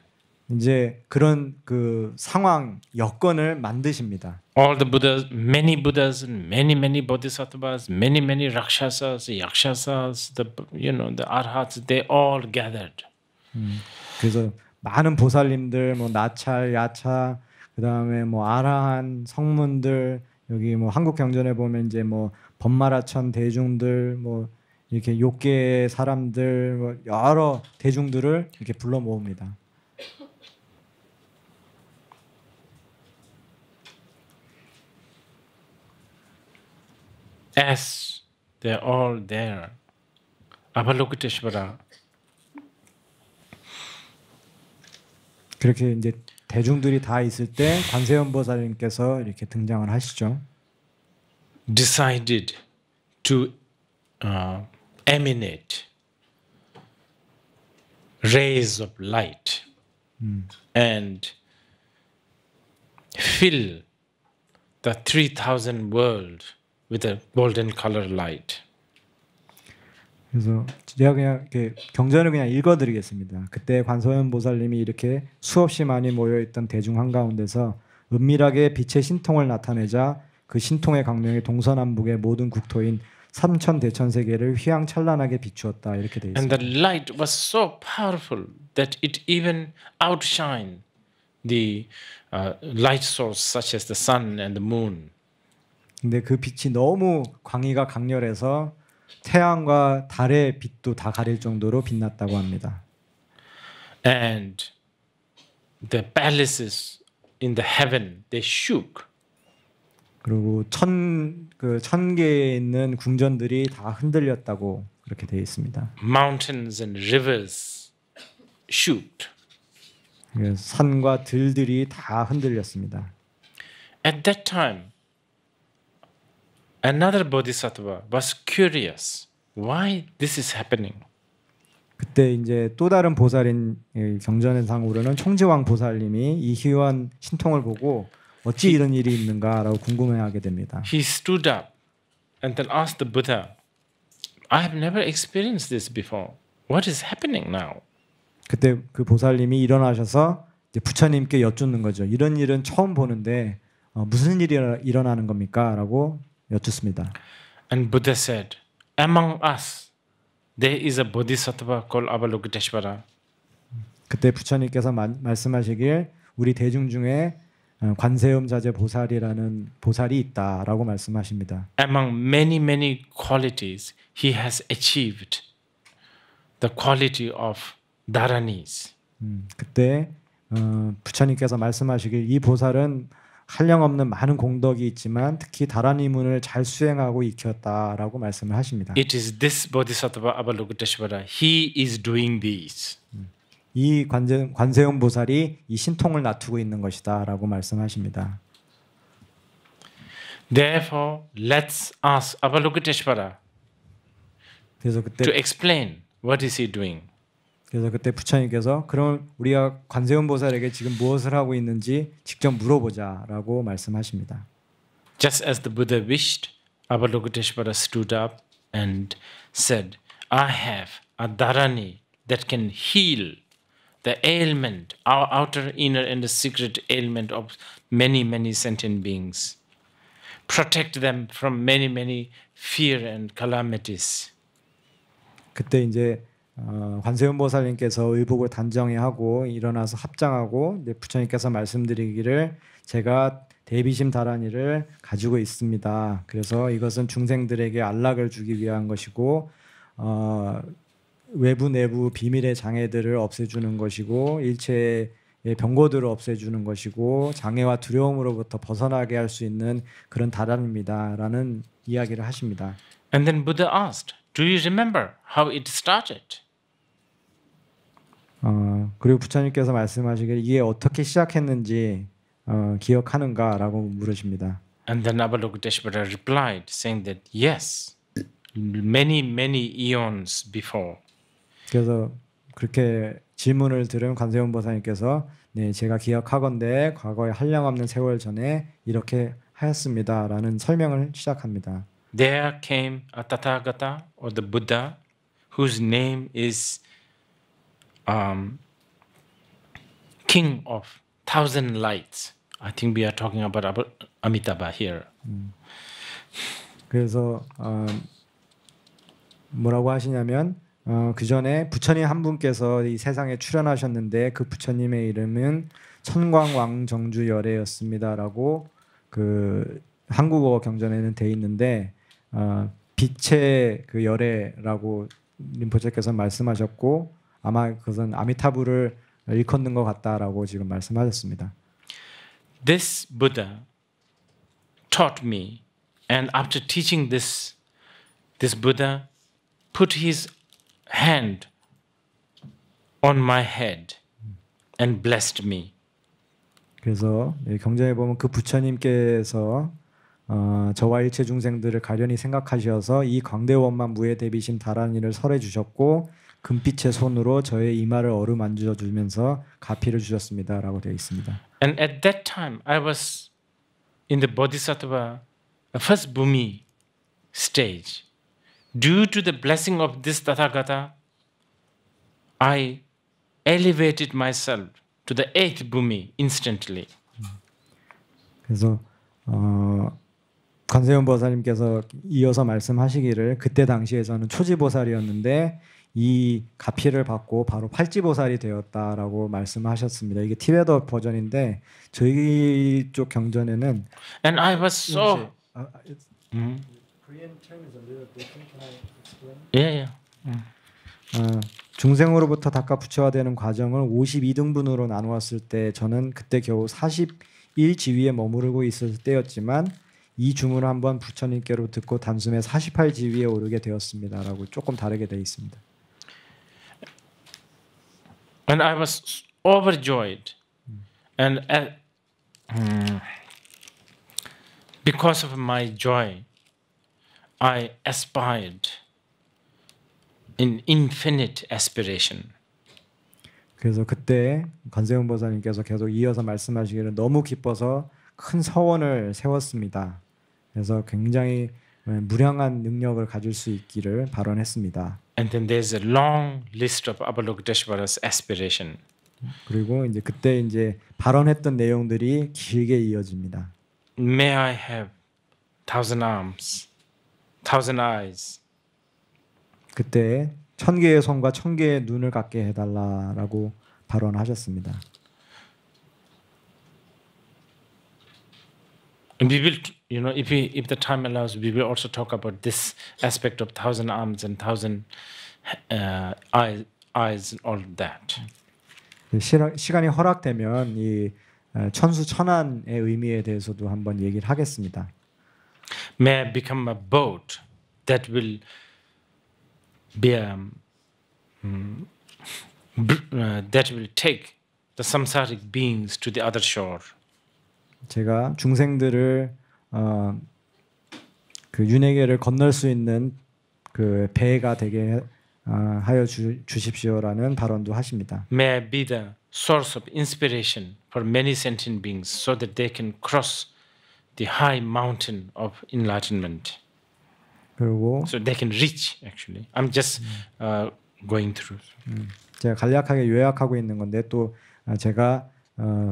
이제 그런 그 상황 여건을 만드십니다. All the Buddhas, many many bodhisattvas, many rakshasas, yakshasas, the arhats, they all gathered. 그래서 많은 보살님들, 뭐 나찰, 야차, 그다음에 뭐 아라한 성문들, 여기 뭐 한국 경전에 보면 이제 뭐 법마라천 대중들, 뭐 이렇게 욕계 사람들, 뭐 여러 대중들을 이렇게 불러 모읍니다. As they're all there, Avalokiteshvara 그렇게 이제 대중들이 다 있을 때 관세음 보살님께서 이렇게 등장을 하시죠. decided to emanate rays of light and fill the 3,000 world with a golden color light. 그래서 제가 그냥 이렇게 경전을 그냥 읽어드리겠습니다. 그때 관세음 보살님이 이렇게 수없이 많이 모여있던 대중 한가운데서 은밀하게 빛의 신통을 나타내자 그 신통의 강명이 동서남북의 모든 국토인 삼천 대천 세계를 휘황찬란하게 비추었다 이렇게 돼 And 있습니다. the light was so powerful that it even outshined the light source such as the sun and the moon. 근데 그 빛이 너무 광의가 강렬해서 태양과 달의 빛도 다 가릴 정도로 빛났다고 합니다. And the palaces in the heaven they shook. 그리고 천 개에 있는 궁전들이 다 흔들렸다고 그렇게 되어 있습니다. Mountains and rivers shook. 그래서 산과 들들이 다 흔들렸습니다. At that time, another bodhisattva was curious. Why this is happening? 그때 이제 또 다른 보살인 경전상으로는 총지왕 보살님이 이 희유한 신통을 보고 어찌 이런 일이 있는가라고 궁금해하게 됩니다. He stood up and then asked the Buddha, I have never experienced this before. What is happening now? 그때 그 보살님이 일어나셔서 이제 부처님께 여쭙는 거죠. 이런 일은 처음 보는데 무슨 일이 일어나는 겁니까?라고 여쭙습니다. And Buddha said, among us there is a bodhisattva called Avalokiteshvara. 그때 부처님께서 말씀하시길 우리 대중 중에 관세음 자제 보살이라는 보살이 있다라고 말씀하십니다. Among many qualities, he has achieved the quality of Dharanis. 그때 부처님께서 말씀하시길 이 보살은 한량없는 많은 공덕이 있지만 특히 다라니문을 잘 수행하고 익혔다라고 말씀을 하십니다. It is this bodhisattva Avalokiteshvara. He is doing this. 이 관세음 보살이 이 신통을 나투고 있는 것이다라고 말씀하십니다. Therefore, let's ask Avalokiteshvara 그래서 to 그때 explain what is he doing. 부처님께서 그럼 우리가 관세음 보살에게 지금 무엇을 하고 있는지 직접 물어보자라고 말씀하십니다. Just as the Buddha wished, Avalokiteshvara stood up and said, I have a dharani that can heal the ailment, our outer, inner, and the secret ailment of many sentient beings. Protect them from many fear and calamities. 그때 이제 관세음 보살님께서 의복을 단정히 하고 일어나서 합장하고 부처님께서 말씀드리기를 제가 대비심 다라니를 가지고 있습니다. 그래서 이것은 중생들에게 안락을 주기 위한 것이고 외부 내부 비밀의 장애들을 없애주는 것이고 일체의 병고들을 없애주는 것이고 장애와 두려움으로부터 벗어나게 할 수 있는 그런 다란입니다라는 이야기를 하십니다. And then Buddha asked, do you remember how it started? 그리고 부처님께서 말씀하시길 이게 어떻게 시작했는지 기억하는가라고 물으십니다. And then Avalokiteshvara replied, saying that yes, many eons before. 그래서 그렇게 질문을 들은 관세음 보살님께서 네, 제가 기억하건대 과거에 한량없는 세월 전에 이렇게 하였습니다라는 설명을 시작합니다. There came a Tathagata or the Buddha whose name is King of Thousand Lights. I think we are talking about Amitabha here. 그래서 뭐라고 하시냐면 그 전에 부처님 한 분께서 이 세상에 출현하셨는데 그 부처님의 이름은 천광왕정주열애였습니다라고 그 한국어 경전에는 돼 있는데 빛의 그 열애라고 림포체께서 말씀하셨고 아마 그것은 아미타부를 일컫는 것 같다라고 지금 말씀하셨습니다. This Buddha taught me, and after teaching this Buddha put his hand on my head and blessed me. 그래서 경전에 보면 그 부처님께서 저와 일체 중생들을 가련히 생각하셔서 이 광대원만 무에 대비심 다란이를 설해 주셨고 금빛의 손으로 저의 이마를 어루만져 주면서 가피를 주셨습니다라고 되어 있습니다. And at that time I was in the Bodhisattva first Bhumi stage. Due to the blessing of this Tathagata, I elevated myself to the 8th Bhumi instantly. 그래서 관세음 보살님께서 이어서 말씀하시기를 그때 당시에 저는 초지보살이었는데 이 가피를 받고 바로 팔지보살이 되었다라고 말씀하셨습니다. 이게 티베터 버전인데 저희 쪽 경전에는 And I was so Korean term is a little different. Can I explain? yeah. 중생으로부터 닦아 부처화되는 과정을 52등분으로 나누었을 때 저는 그때 겨우 41지위에 머무르고 있을 때였지만 이 주문을 한번 부처님께로 듣고 단숨에 48지위에 오르게 되었습니다라고 조금 다르게 되어 있습니다. And I was overjoyed, and because of my joy, I aspired in infinite aspiration. 그래서 그때 관세음 보살님께서 계속 이어서 말씀하시기를 너무 기뻐서 큰 서원을 세웠습니다. 그래서 굉장히 무량한 능력을 가질 수 있기를 발언했습니다. And then there's a long list of Avalokiteshvara's aspiration. 그리고 이제 그때 이제 발언했던 내용들이 길게 이어집니다. May I have 1,000 arms, 1,000 eyes. 그때 1000개의 손과 1000개의 눈을 갖게 해달라라고 발언하셨습니다. And we will, if the time allows, we will also talk about this aspect of 1,000 arms and 1,000 eyes and all of that. 시간이 허락되면 이 천수천안의 의미에 대해서도 한번 얘기를 하겠습니다. May I become a boat that will that will take the samsaric beings to the other shore. 제가 중생들을 그 윤회계를 건널 수 있는 그 배가 되게 하여 주십시오라는 발언도 하십니다. May I be the source of inspiration for many sentient beings so that they can cross the high mountain of enlightenment. 그리고 So they can reach actually. I'm just going through. 제가 간략하게 요약하고 있는 건데 또 제가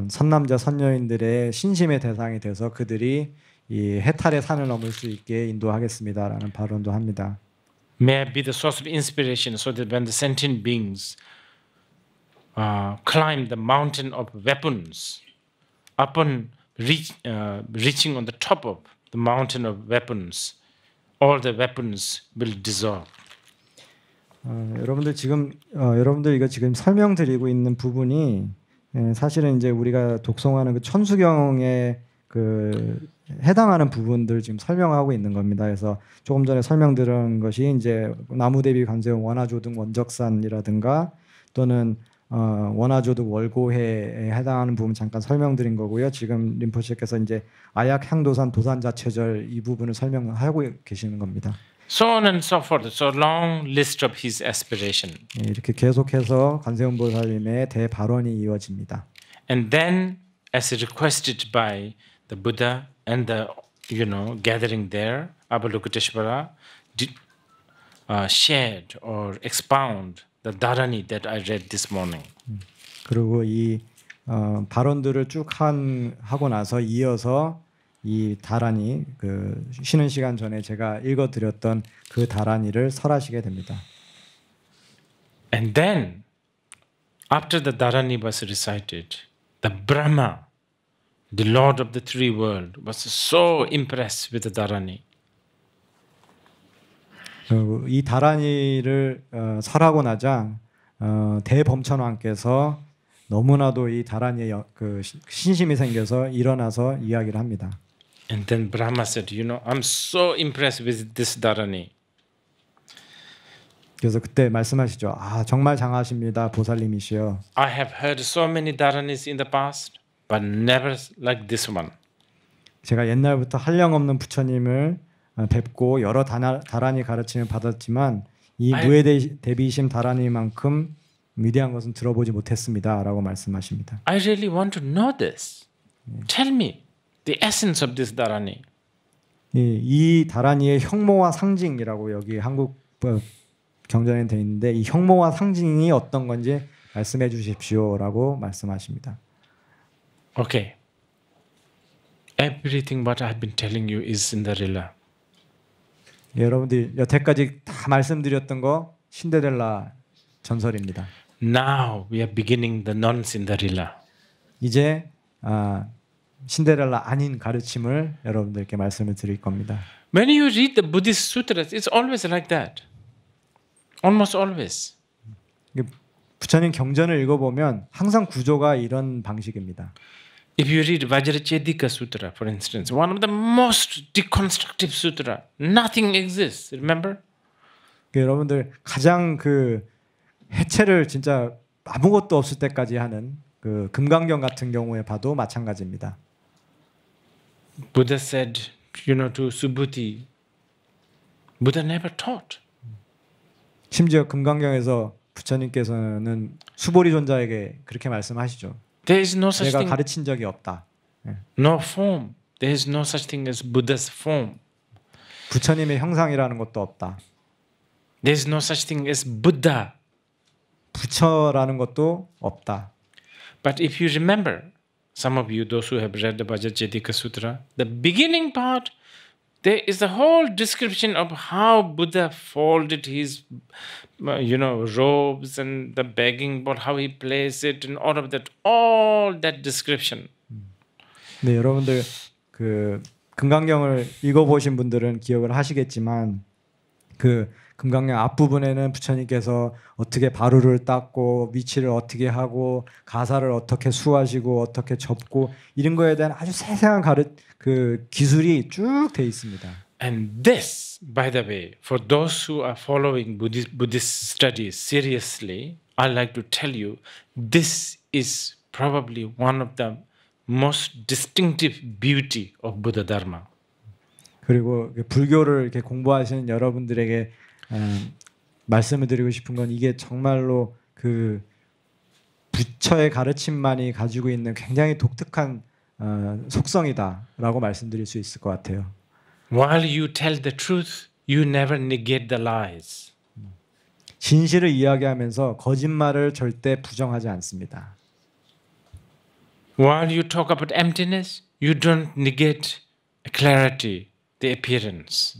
선남자 선녀인들의 신심의 대상이 돼서 그들이 이 해탈의 산을 넘을 수 있게 인도하겠습니다라는 발언도 합니다. May I be the source of inspiration so that when the sentient beings climb the mountain of weapons, upon reaching on the top of the mountain of weapons, all the weapons will dissolve. 여러분들 이거 지금 설명드리고 있는 부분이 사실은 이제 우리가 독송하는 그 천수경에 그 해당하는 부분들 지금 설명하고 있는 겁니다. 그래서 조금 전에 설명드린 것이 이제 나무대비 관세음 원화조등 원적산이라든가 또는 원화조등 월고해에 해당하는 부분 잠깐 설명드린 거고요. 지금 림포체께서 이제 아약 향도산 도산자체절 이 부분을 설명하고 계시는 겁니다. So on and so forth. So long list of his aspiration. 예, 이렇게 계속해서 관세음 보살님의 대발언이 이어집니다. And then, as requested by the Buddha and the gathering there, Avalokiteshvara shared or expound the dharani that I read this morning. 그리고 이 발언들을 쭉 하고 나서 이어서 이 다란이 그 쉬는 시간 전에 제가 읽어드렸던 그 다란이를 설하시게 됩니다. And then, after the dharani was recited, the Brahma, the Lord of the three worlds, was so impressed with the dharani. 이 다란이를 설하고 나자 대범천왕께서 너무나도 이 다란이에 그 신심이 생겨서 일어나서 이야기를 합니다. And then Brahma said, I'm so impressed with this dharani. 그래서 그때 말씀하시죠. 아 정말 장하십니다, 보살님이시여. I have heard so many dharanis in the past, but never like this one. 제가 옛날부터 한량없는 부처님을 뵙고 여러 다란이 가르침을 받았지만 이 무해대비심 다란이만큼 위대한 것은 들어보지 못했습니다라고 말씀하십니다. I really want to know this. Tell me the essence of this dharani. 이 다란이의 형모와 상징이라고 여기 한국 경전에 되어 있는데 이 형모와 상징이 어떤 건지 말씀해 주십시오라고 말씀하십니다. Okay. Everything what I've been telling you is Cinderella. 여러분들 여태까지 다 말씀드렸던 거 신데렐라 전설입니다. Now we are beginning the non-Cinderella. 이제 신데렐라 아닌 가르침을 여러분들께 말씀을 드릴 겁니다. When you read the Buddhist sutras, it's always like that. Almost always. 부처님 경전을 읽어보면 항상 구조가 이런 방식입니다. If you read Vajrachedika Sutra, for instance, one of the most deconstructive sutra, nothing exists. Remember? 여러분들 가장 그 해체를 진짜 아무것도 없을 때까지 하는 그 금강경 같은 경우에 봐도 마찬가지입니다. Buddha said, to Subhuti, Buddha never taught. 심지어 금강경에서 부처님께서는 수보리 존자에게 그렇게 말씀하시죠. There is no such 내가 thing. 가르친 적이 없다. No form. There is no such thing as Buddha's form. 부처님의 형상이라는 것도 없다. There is no such thing as Buddha. 부처라는 것도 없다. But if you remember, some of you, those who have read the Vajrachedika Sutra, the beginning part, there is a whole description of how Buddha folded his, robes and the begging bowl, how he placed it, and all of that. All that description. 네, 여러분들 그 금강경을 읽어보신 분들은 기억을 하시겠지만 그 금강경 앞부분에는 부처님께서 어떻게 바루를 닦고 위치를 어떻게 하고 가사를 어떻게 수하시고 어떻게 접고 이런 거에 대한 아주 세세한 그 기술이 쭉 돼 있습니다. And this, by the way, for those who are following Buddhist studies seriously, I'd like to tell you, this is probably one of the most distinctive beauty of Buddha Dharma. 그리고 불교를 이렇게 공부하시는 여러분들에게 말씀을 드리고 싶은 건 이게 정말로 그 부처의 가르침만이 가지고 있는 굉장히 독특한 속성이다라고 말씀드릴 수 있을 것 같아요. While you tell the truth, you never negate the lies. 진실을 이야기하면서 거짓말을 절대 부정하지 않습니다. While you talk about emptiness, you don't negate clarity, the appearance.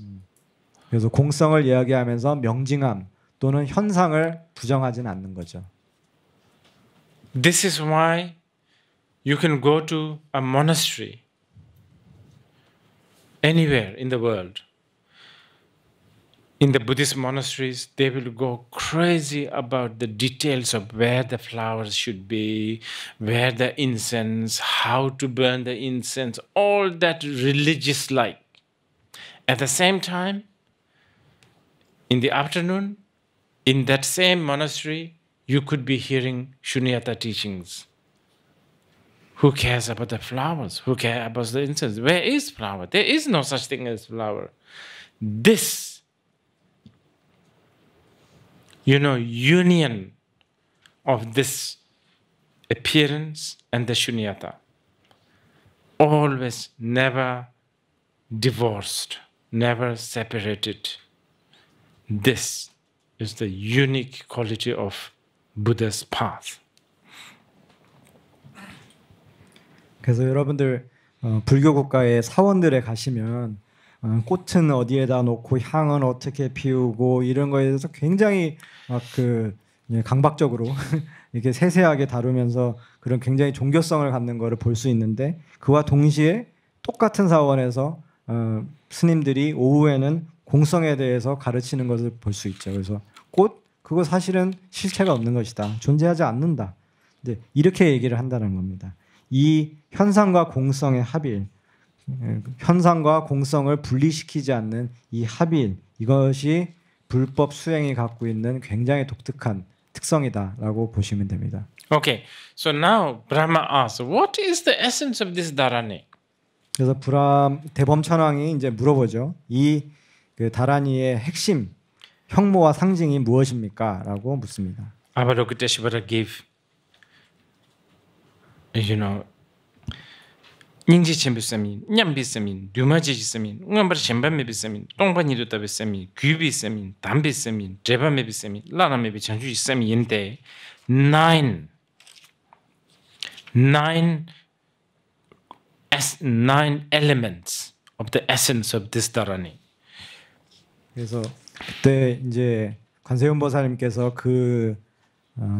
그래서 공성을 이야기하면서 명징함 또는 현상을 부정하지는 않는 거죠. This is why you can go to a monastery anywhere in the world. In the Buddhist monasteries, they will go crazy about the details of where the flowers should be, where the incense, how to burn the incense, all that religious-like. At the same time, in the afternoon, in that same monastery, you could be hearing Shunyata teachings. Who cares about the flowers? Who cares about the incense? Where is flower? There is no such thing as flower. This union of this appearance and the shunyata. Always, never divorced, never separated. This is the unique quality of Buddha's path. 그래서 여러분들 불교 국가의 사원들에 가시면 꽃은 어디에다 놓고 향은 어떻게 피우고 이런 거에 대해서 굉장히 강박적으로 이렇게 세세하게 다루면서 그런 굉장히 종교성을 갖는 거를 볼 수 있는데 그와 동시에 똑같은 사원에서 스님들이 오후에는 공성에 대해서 가르치는 것을 볼 수 있죠. 그래서 꽃 그거 사실은 실체가 없는 것이다. 존재하지 않는다. 근데 이렇게 얘기를 한다는 겁니다. 이 현상과 공성의 합일, 현상과 공성을 분리시키지 않는 이 합일, 이것이 불법 수행이 갖고 있는 굉장히 독특한 특성이다라고 보시면 됩니다. Okay, so now Brahma asks, what is the essence of this dharani? 그래서 대범천왕이 이제 물어보죠. 이 다라니의 핵심, 형모와 상징이 무엇입니까?라고 묻습니다. Avalokiteshvara gave, 닝지천비사민, 냠비사민, 류마지지사민, 웅암바르셴바메비사민, 똥바니루타비사민, 귀비사민, 담비사민, 제바메비사민, 라나메비찬주지사민 인데 nine elements of the essence of this dharani. 그래서 그때 이제 관세음 보살님께서 그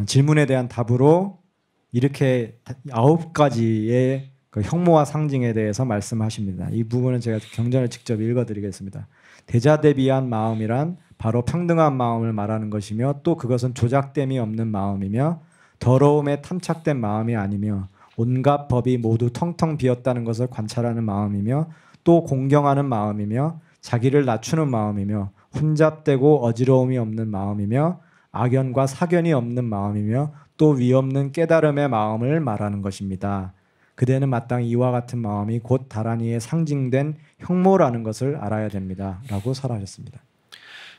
질문에 대한 답으로 이렇게 9가지의 그 형모와 상징에 대해서 말씀하십니다. 이 부분은 제가 경전을 직접 읽어드리겠습니다. 대자대비한 마음이란 바로 평등한 마음을 말하는 것이며 또 그것은 조작됨이 없는 마음이며 더러움에 탐착된 마음이 아니며 온갖 법이 모두 텅텅 비었다는 것을 관찰하는 마음이며 또 공경하는 마음이며 자기를 낮추는 마음이며 혼잡되고 어지러움이 없는 마음이며 악연과 사견이 없는 마음이며 또 위없는 깨달음의 마음을 말하는 것입니다. 그대는 마땅히 이와 같은 마음이 곧 다라니에 상징된 형모라는 것을 알아야 됩니다. 라고 설하셨습니다.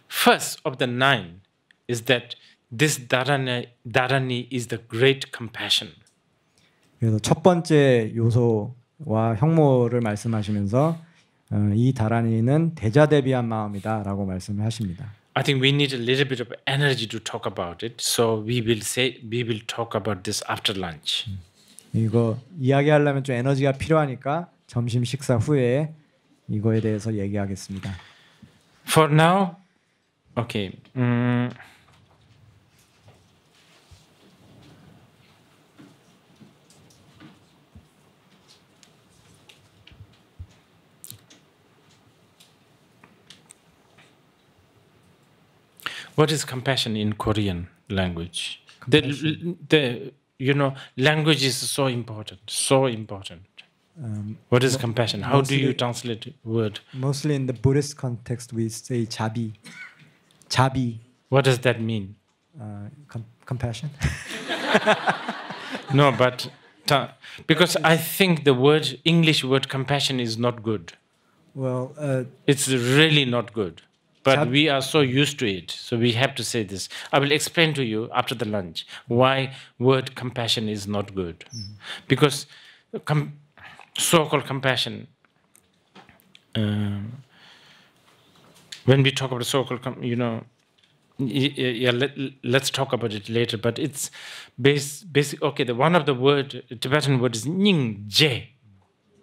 First of the nine is that this dharani is the great compassion. 그래서 첫 번째 요소와 형모를 말씀하시면서 이 다라니는 대자대비한 마음이다라고 말씀하십니다. I think we need a little bit of energy to talk about it, so we will talk about this after lunch. 이거 이야기하려면 좀 에너지가 필요하니까 점심 식사 후에 이거에 대해서 얘기하겠습니다. For now, okay. What is compassion in Korean language? Language is so important, so important. What is compassion? How do you translate the word? Mostly in the Buddhist context, we say 자비. 자비. What does that mean? Compassion. No, but because I think the English word compassion is not good. Well, it's really not good. But we are so used to it, so we have to say this. I will explain to you after the lunch why word compassion is not good. Because so-called compassion, when we talk about so-called, let's talk about it later. But it's basic. Okay, one of the Tibetan word is ning je,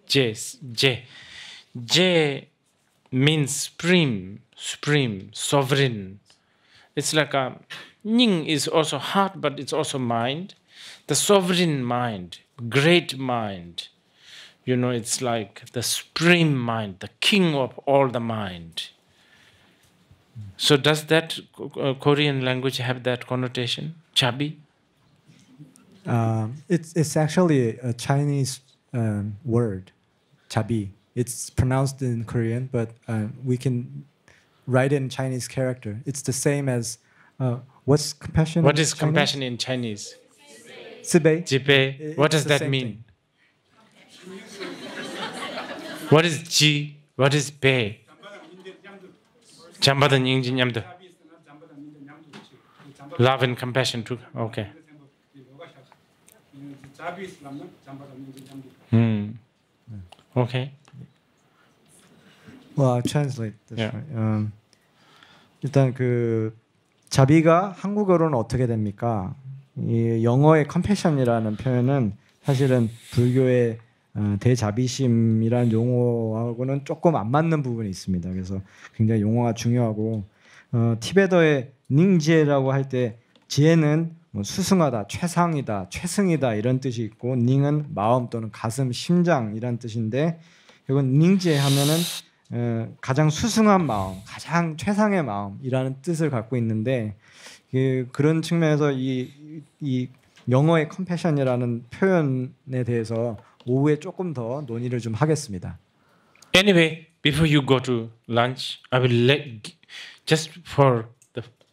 je means supreme, sovereign. It's like Ning is also heart, but it's also mind. The sovereign mind, great mind. It's like the supreme mind, the king of all the mind. So does that Korean language have that connotation? Chabi? It's actually a Chinese word, chabi. It's pronounced in Korean, but we can write it in Chinese character. It's the same as what's compassion? What is compassion in Chinese? Zibei. Jibei. What does that mean? What is ji? What is bei? 잠받은 인진 냠도. Love and compassion too. Okay. Okay. Well, I'll translate this. Yeah. Right. 일단 그 자비가 한국어로는 어떻게 됩니까? 이 영어의 compassion이라는 표현은 사실은 불교의 대자비심이라는 용어하고는 조금 안 맞는 부분이 있습니다. 그래서 굉장히 용어가 중요하고 티베터의 닝지에라고 할 때 지혜는 뭐 수승하다, 최상이다, 최승이다 이런 뜻이 있고 닝은 마음 또는 가슴, 심장 이런 뜻인데 이건 닝지에 하면은 가장 수승한 마음, 가장 최상의 마음이라는 뜻을 갖고 있는데 그런 측면에서 이 영어의 compassion이라는 표현에 대해서 오후에 조금 더 논의를 좀 하겠습니다. Anyway, before you go to lunch, I will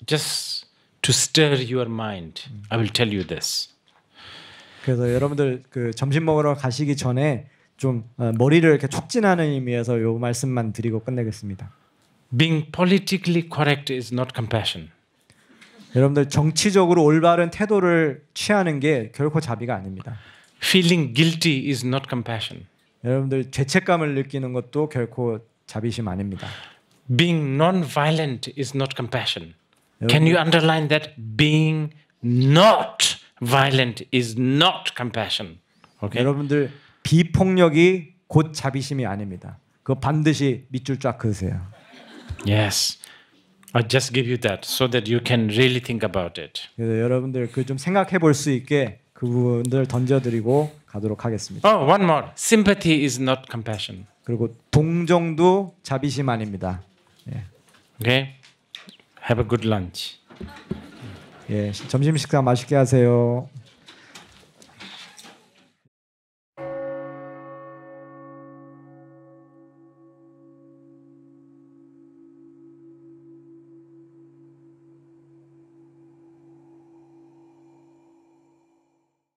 just to stir your mind. I will tell you this. 그래서 여러분들 그 점심 먹으러 가시기 전에 좀 머리를 이렇게 촉진하는 의미에서 요 말씀만 드리고 끝내겠습니다. Being politically correct is not compassion. 여러분들 정치적으로 올바른 태도를 취하는 게 결코 자비가 아닙니다. Feeling guilty is not compassion. 여러분들 죄책감을 느끼는 것도 결코 자비심 아닙니다. Being non-violent is not compassion. Can you underline that? Being not violent is not compassion. Okay? 여러분들 비폭력이 곧 자비심이 아닙니다. 그거 반드시 밑줄 쫙 그으세요. Yes. I just give you that so that you can really think about it. 그래서 여러분들 그 좀 생각해 볼 수 있게 그 부분들 던져드리고 가도록 하겠습니다. Oh, one more. Sympathy is not compassion. 그리고 동정도 자비심 아닙니다. 예. Okay? Have a good lunch. 예, 점심 식사 맛있게 하세요.